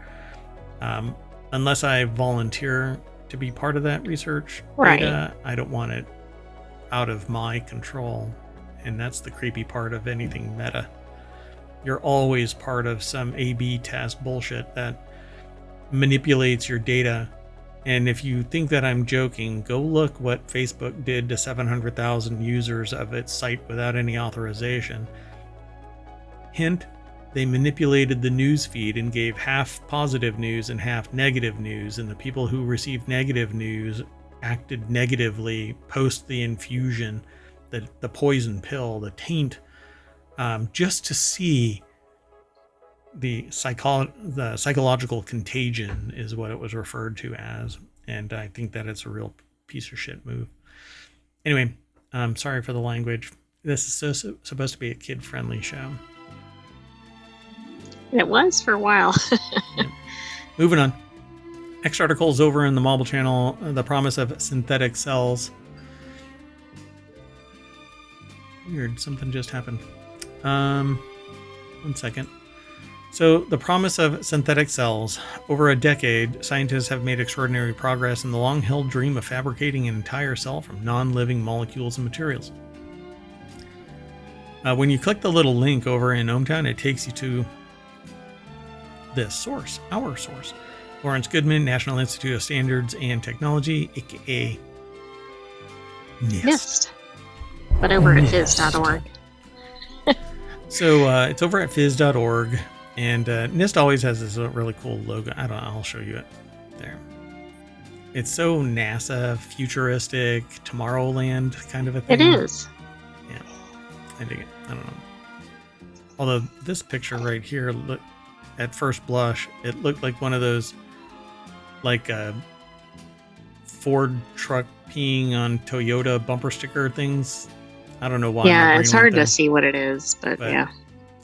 Unless I volunteer to be part of that research data, I don't want it out of my control. And that's the creepy part of anything meta. You're always part of some A/B test bullshit that manipulates your data. And if you think that I'm joking, go look what Facebook did to 700,000 users of its site without any authorization. Hint, they manipulated the news feed and gave half positive news and half negative news, and the people who received negative news acted negatively post the infusion, the poison pill, the taint, just to see the psychological contagion is what it was referred to as. And I think that it's a real piece of shit move. Anyway, sorry for the language. This is supposed to be a kid-friendly show. It was for a while. Yeah. Moving on. Next article is over in the Mobile Channel. The promise of synthetic cells. Weird, something just happened. 1 second. So, the promise of synthetic cells. Over a decade, scientists have made extraordinary progress in the long-held dream of fabricating an entire cell from non-living molecules and materials. When you click the little link over in ohmTown, it takes you to this source, our source. Lawrence Goodman, National Institute of Standards and Technology, aka NIST. But over at phys.org. So it's over at phys.org, and NIST always has this really cool logo. I'll show you it there. It's so NASA futuristic, Tomorrowland kind of a thing. It is. Yeah, I dig it. I don't know. Although this picture right here, look, at first blush, it looked like one of those, like a Ford truck peeing on Toyota bumper sticker things. I don't know why. Yeah, it's hard to see what it is, but yeah.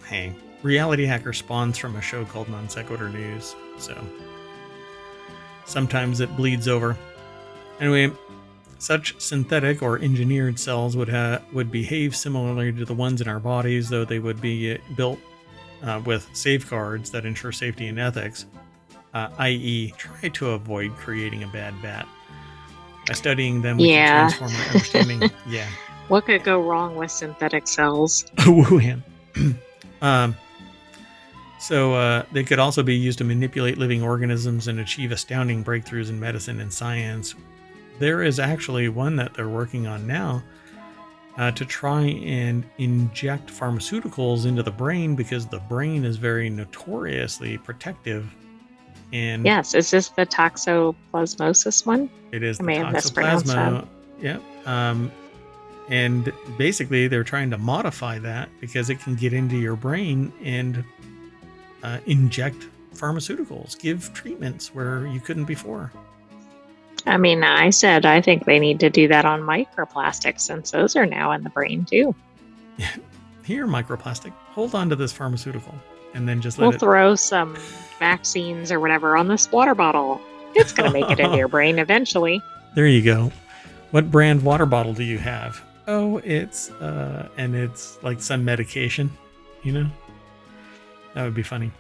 Hey, RealityHacker spawns from a show called Non Sequitur News, so sometimes it bleeds over. Anyway, such synthetic or engineered cells would behave similarly to the ones in our bodies, though they would be built with safeguards that ensure safety and ethics, i.e., try to avoid creating a bad bat. By studying them, we can transform our understanding. Yeah. What could go wrong with synthetic cells? Wuhan. So they could also be used to manipulate living organisms and achieve astounding breakthroughs in medicine and science. There is actually one that they're working on now to try and inject pharmaceuticals into the brain, because the brain is very notoriously protective. And yes, is this the toxoplasmosis one? It is. I may have mispronounced that. Yep. And basically, they're trying to modify that because it can get into your brain and inject pharmaceuticals, give treatments where you couldn't before. I mean, I think they need to do that on microplastics, since those are now in the brain too. Here, microplastic, hold on to this pharmaceutical, and then just we'll throw some vaccines or whatever on this water bottle. It's going to make it into your brain eventually. There you go. What brand water bottle do you have? Oh, it's and it's like some medication, you know? That would be funny.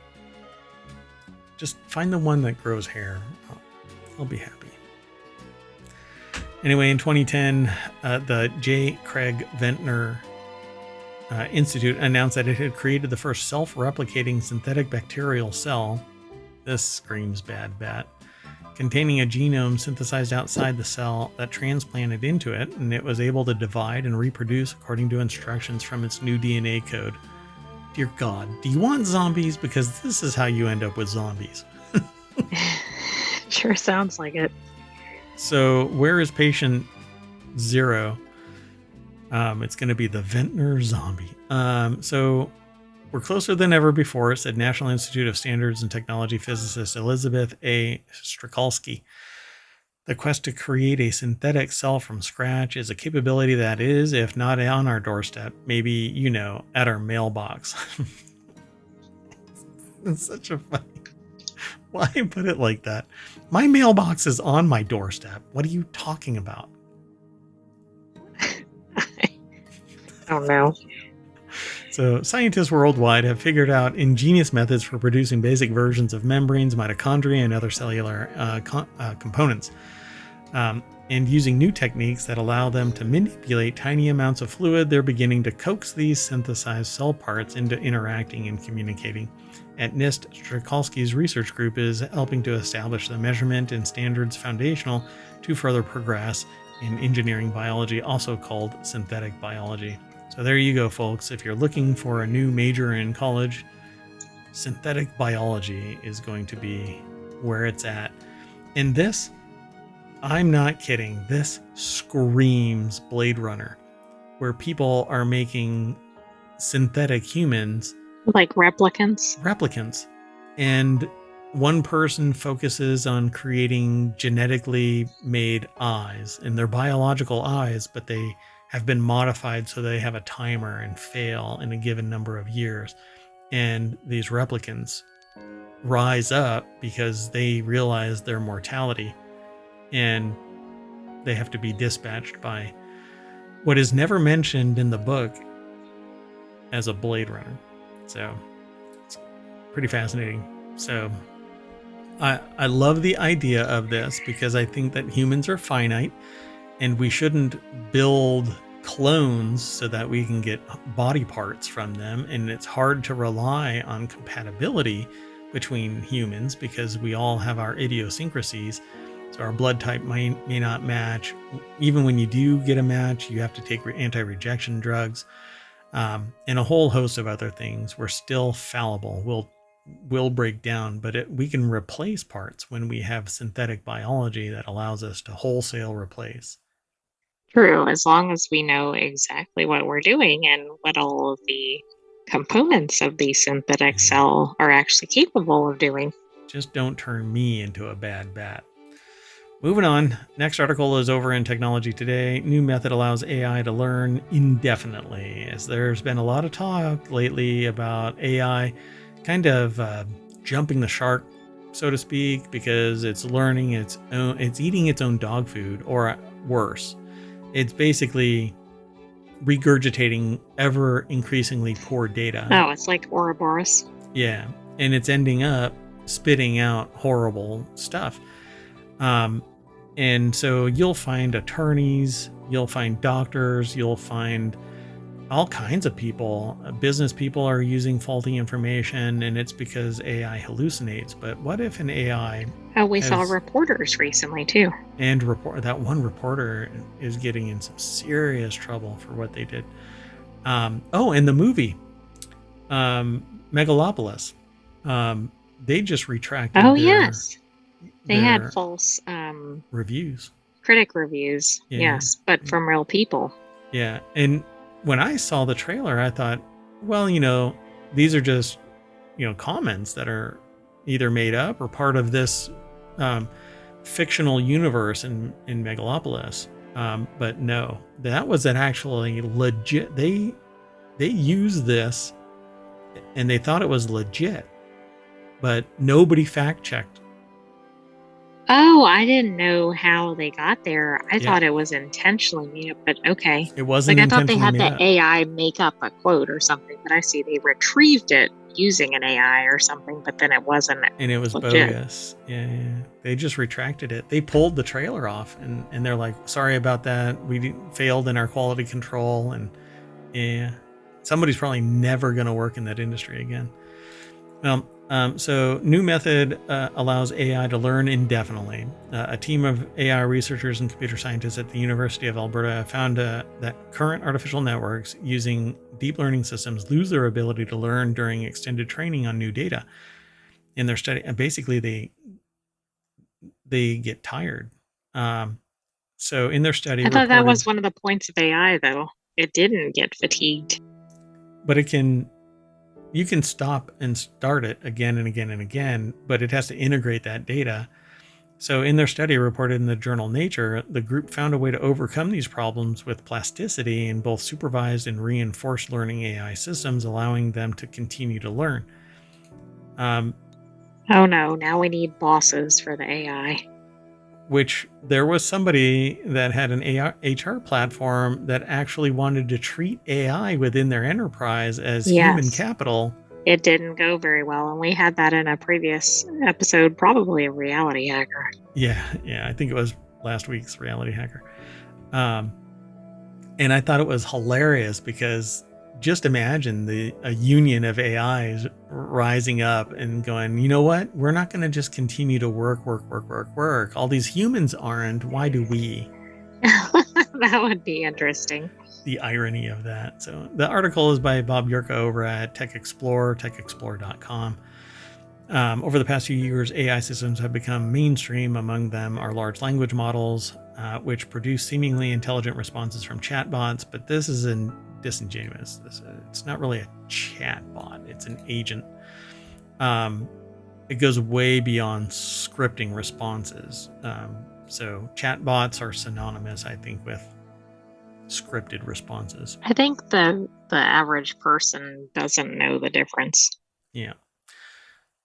Just find the one that grows hair. I'll be happy. Anyway, in 2010, the J. Craig Ventnor Institute announced that it had created the first self-replicating synthetic bacterial cell. This screams bad bat. Containing a genome synthesized outside the cell that transplanted into it, and it was able to divide and reproduce according to instructions from its new DNA code. Dear God, do you want zombies? Because this is how you end up with zombies. Sure sounds like it. So where is patient 0? It's going to be the Ventnor zombie. So we're closer than ever before, said National Institute of Standards and Technology physicist Elizabeth A. Strikalski. The quest to create a synthetic cell from scratch is a capability that is, if not on our doorstep, maybe, you know, at our mailbox. It's such a funny. Why put it like that? My mailbox is on my doorstep. What are you talking about? I don't know. So, scientists worldwide have figured out ingenious methods for producing basic versions of membranes, mitochondria, and other cellular components. And using new techniques that allow them to manipulate tiny amounts of fluid, they're beginning to coax these synthesized cell parts into interacting and communicating. At NIST, Strikalski's research group is helping to establish the measurement and standards foundational to further progress in engineering biology, also called synthetic biology. So there you go, folks. If you're looking for a new major in college, synthetic biology is going to be where it's at. And this, I'm not kidding, this screams Blade Runner, where people are making synthetic humans like replicants. And one person focuses on creating genetically made eyes, and they're biological eyes, but they have been modified so they have a timer and fail in a given number of years. And these replicants rise up because they realize their mortality, and they have to be dispatched by what is never mentioned in the book as a Blade Runner. So it's pretty fascinating. So I love the idea of this because I think that humans are finite and we shouldn't build clones so that we can get body parts from them. And it's hard to rely on compatibility between humans because we all have our idiosyncrasies. So our blood type may not match. Even when you do get a match, you have to take anti-rejection drugs. And a whole host of other things. We're still fallible. We'll break down, but we can replace parts when we have synthetic biology that allows us to wholesale replace. True, as long as we know exactly what we're doing and what all of the components of the synthetic cell are actually capable of doing. Just don't turn me into a bad bat. Moving on, next article is over in Technology Today. New method allows AI to learn indefinitely. As there's been a lot of talk lately about AI kind of jumping the shark, so to speak, because it's learning it's eating its own dog food, or worse. It's basically regurgitating ever increasingly poor data. Oh, it's like Ouroboros. Yeah, and it's ending up spitting out horrible stuff. And so you'll find attorneys, you'll find doctors, you'll find all kinds of people. Business people are using faulty information, and it's because AI hallucinates. But what if an AI... Oh, we saw reporters recently, too. And that one reporter is getting in some serious trouble for what they did. Oh, and the movie, Megalopolis. They just retracted yes. They had false reviews. Critic reviews, yes, but from real people. Yeah, and when I saw the trailer, I thought, well, these are just, comments that are either made up or part of this fictional universe in Megalopolis. But no, that was an actually legit. They used this and they thought it was legit, but nobody fact checked. Oh, I didn't know how they got there. I thought it was intentionally made up, but okay. It wasn't. I thought they had the AI make up a quote or something, but I see they retrieved it using an AI or something, but then it wasn't. And it was legit. Bogus. Yeah. They just retracted it. They pulled the trailer off, and they're like, "Sorry about that. We failed in our quality control." And yeah, somebody's probably never going to work in that industry again. So new method allows AI to learn indefinitely. A team of AI researchers and computer scientists at the University of Alberta found that current artificial networks using deep learning systems lose their ability to learn during extended training on new data. In their study, and basically they get tired. So in their study, I thought that was one of the points of AI, though. It didn't get fatigued. But you can stop and start it again and again and again, but it has to integrate that data. So in their study reported in the journal Nature, the group found a way to overcome these problems with plasticity in both supervised and reinforced learning AI systems, allowing them to continue to learn. Oh no, now we need bosses for the AI. Which there was somebody that had an HR platform that actually wanted to treat AI within their enterprise as human Yes. capital. It didn't go very well, and we had that in a previous episode, probably a reality hacker. Yeah, I think it was last week's Reality Hacker. And I thought it was hilarious because just imagine a union of AIs rising up and going, you know what? We're not going to just continue to work. All these humans aren't. Why do we? That would be interesting. The irony of that. So the article is by Bob Yurka over at techexplorer.com. Over the past few years, AI systems have become mainstream. Among them are large language models, which produce seemingly intelligent responses from chatbots. But this is disingenuous. It's not really a chatbot. It's an agent. It goes way beyond scripting responses. So chatbots are synonymous, I think, with scripted responses. I think the average person doesn't know the difference. Yeah.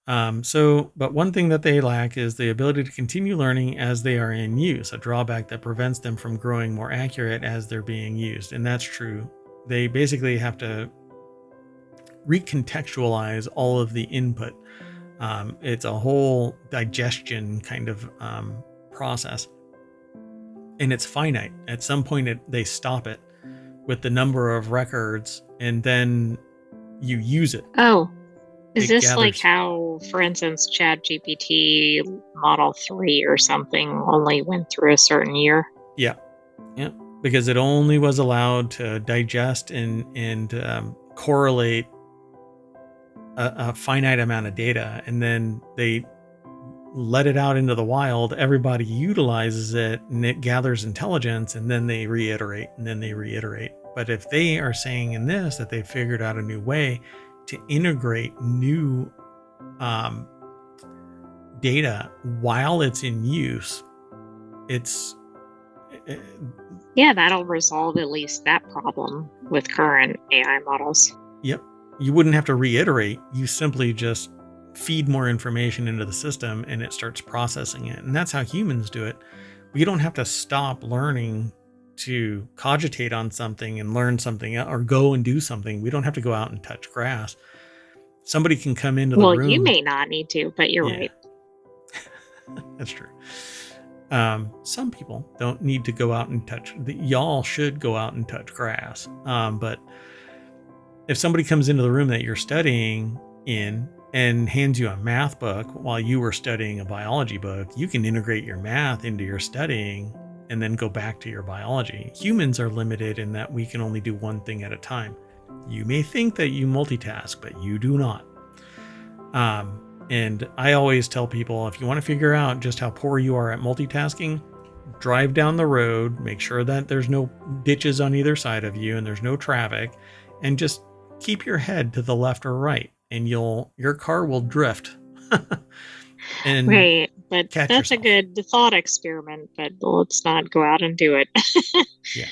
But one thing that they lack is the ability to continue learning as they are in use, a drawback that prevents them from growing more accurate as they're being used. And that's true. They basically have to recontextualize all of the input. It's a whole digestion kind of process. And it's finite. At some point, they stop it with the number of records, and then you use it. Oh, is this like how, for instance, ChatGPT Model 3 or something only went through a certain year? Yeah. Because it only was allowed to digest and correlate a finite amount of data, and then they let it out into the wild. Everybody utilizes it, and it gathers intelligence, and then they reiterate, But if they are saying in this that they figured out a new way to integrate new data while it's in use, yeah, that'll resolve at least that problem with current AI models. Yep. You wouldn't have to reiterate. You simply just feed more information into the system and it starts processing it. And that's how humans do it. We don't have to stop learning to cogitate on something and learn something or go and do something. We don't have to go out and touch grass. Somebody can come into the room. Well, you may not need to, but you're right. That's true. Some people don't need to go out and touch. Y'all should go out and touch grass. But if somebody comes into the room that you're studying in and hands you a math book while you were studying a biology book, you can integrate your math into your studying and then go back to your biology. Humans are limited in that we can only do one thing at a time. You may think that you multitask, but you do not. And I always tell people, if you want to figure out just how poor you are at multitasking, drive down the road, make sure that there's no ditches on either side of you and there's no traffic, and just keep your head to the left or right, and your car will drift. And right, but that's yourself. A good thought experiment, but let's not go out and do it. Yeah.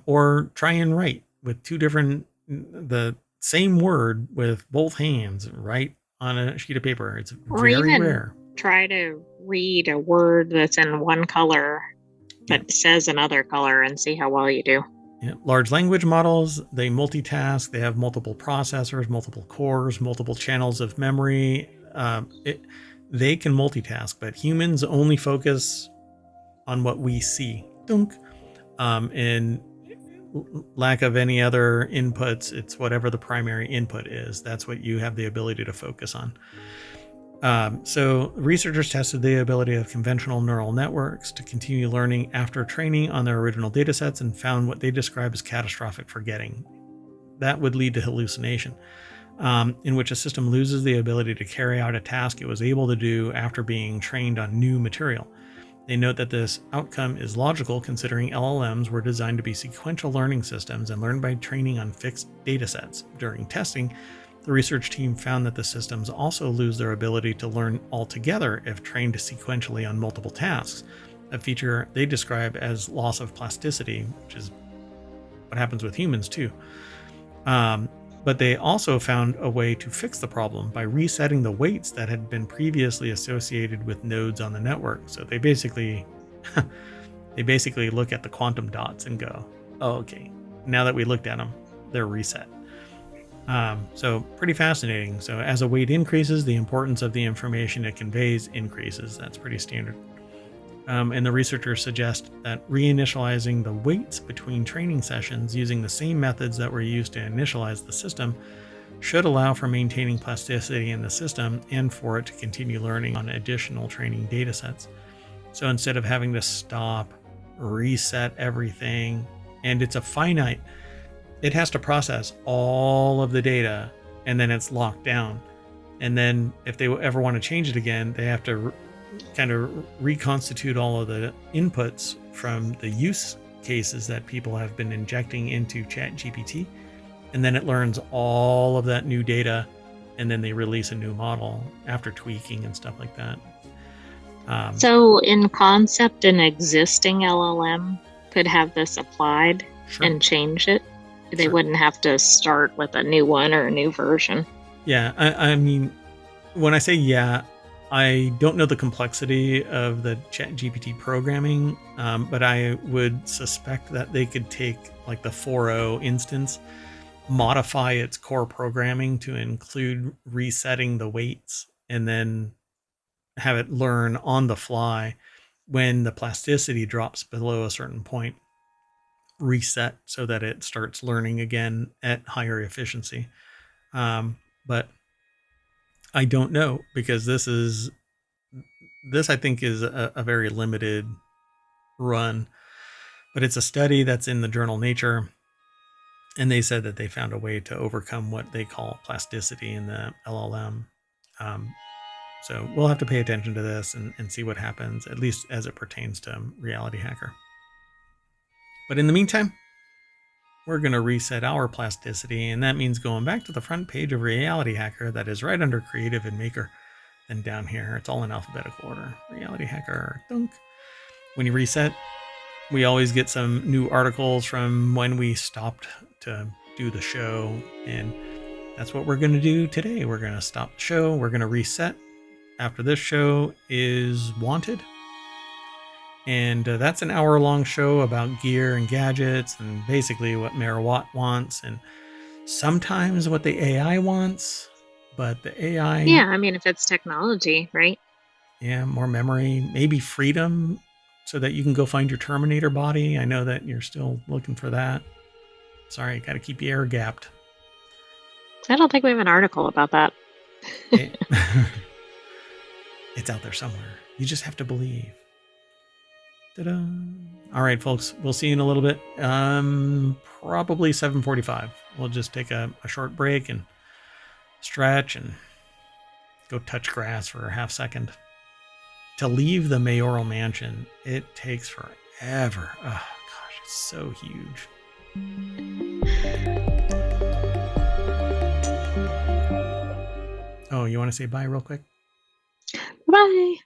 Or try and write with the same word with both hands, write on a sheet of paper. It's very rare. Try to read a word that's in one color but says another color and see how well you do. Yeah. Large language models, they multitask. They have multiple processors, multiple cores, multiple channels of memory. They can multitask, but humans only focus on what we see. And lack of any other inputs, it's whatever the primary input is. That's what you have the ability to focus on. So researchers tested the ability of conventional neural networks to continue learning after training on their original data sets and found what they describe as catastrophic forgetting. That would lead to hallucination, in which a system loses the ability to carry out a task it was able to do after being trained on new material. They note that this outcome is logical considering LLMs were designed to be sequential learning systems and learn by training on fixed data sets. During testing, The research team found that the systems also lose their ability to learn altogether if trained sequentially on multiple tasks, a feature they describe as loss of plasticity, which is what happens with humans too. But they also found a way to fix the problem by resetting the weights that had been previously associated with nodes on the network. So they basically look at the quantum dots and go, oh, okay, now that we looked at them, they're reset. So pretty fascinating. So as a weight increases, the importance of the information it conveys increases. That's pretty standard. And the researchers suggest that reinitializing the weights between training sessions using the same methods that were used to initialize the system should allow for maintaining plasticity in the system and for it to continue learning on additional training data sets. So instead of having to stop, reset everything, and it's a finite, it has to process all of the data and then it's locked down. And then if they ever want to change it again, they have to kind of reconstitute all of the inputs from the use cases that people have been injecting into ChatGPT, and then it learns all of that new data, and then they release a new model after tweaking and stuff like that. So in concept, an existing LLM could have this applied and change it. They wouldn't have to start with a new one or a new version. Yeah, I mean, when I say yeah, I don't know the complexity of the ChatGPT programming, but I would suspect that they could take like the 4.0 instance, modify its core programming to include resetting the weights, and then have it learn on the fly when the plasticity drops below a certain point, reset so that it starts learning again at higher efficiency. But I don't know, because this I think is a very limited run, but it's a study that's in the journal Nature, and they said that they found a way to overcome what they call plasticity in the LLM. So we'll have to pay attention to this and see what happens, at least as it pertains to RealityHacker. But in the meantime, we're going to reset our plasticity, and that means going back to the front page of RealityHacker that is right under Creative and Maker. Then down here, it's all in alphabetical order. RealityHacker, dunk. When you reset, we always get some new articles from when we stopped to do the show, and that's what we're going to do today. We're going to stop the show. We're going to reset after this show is Wanted. And that's an hour-long show about gear and gadgets and basically what Mayor Watt wants and sometimes what the AI wants. But the AI... Yeah, I mean, if it's technology, right? Yeah, more memory, maybe freedom so that you can go find your Terminator body. I know that you're still looking for that. Sorry, got to keep you air gapped. I don't think we have an article about that. It's out there somewhere. You just have to believe. Ta-da. All right, folks, we'll see you in a little bit. Probably 7:45. We'll just take a short break and stretch and go touch grass for a half second. To leave the mayoral mansion, it takes forever. Oh, gosh, it's so huge. Oh, you want to say bye real quick? Bye.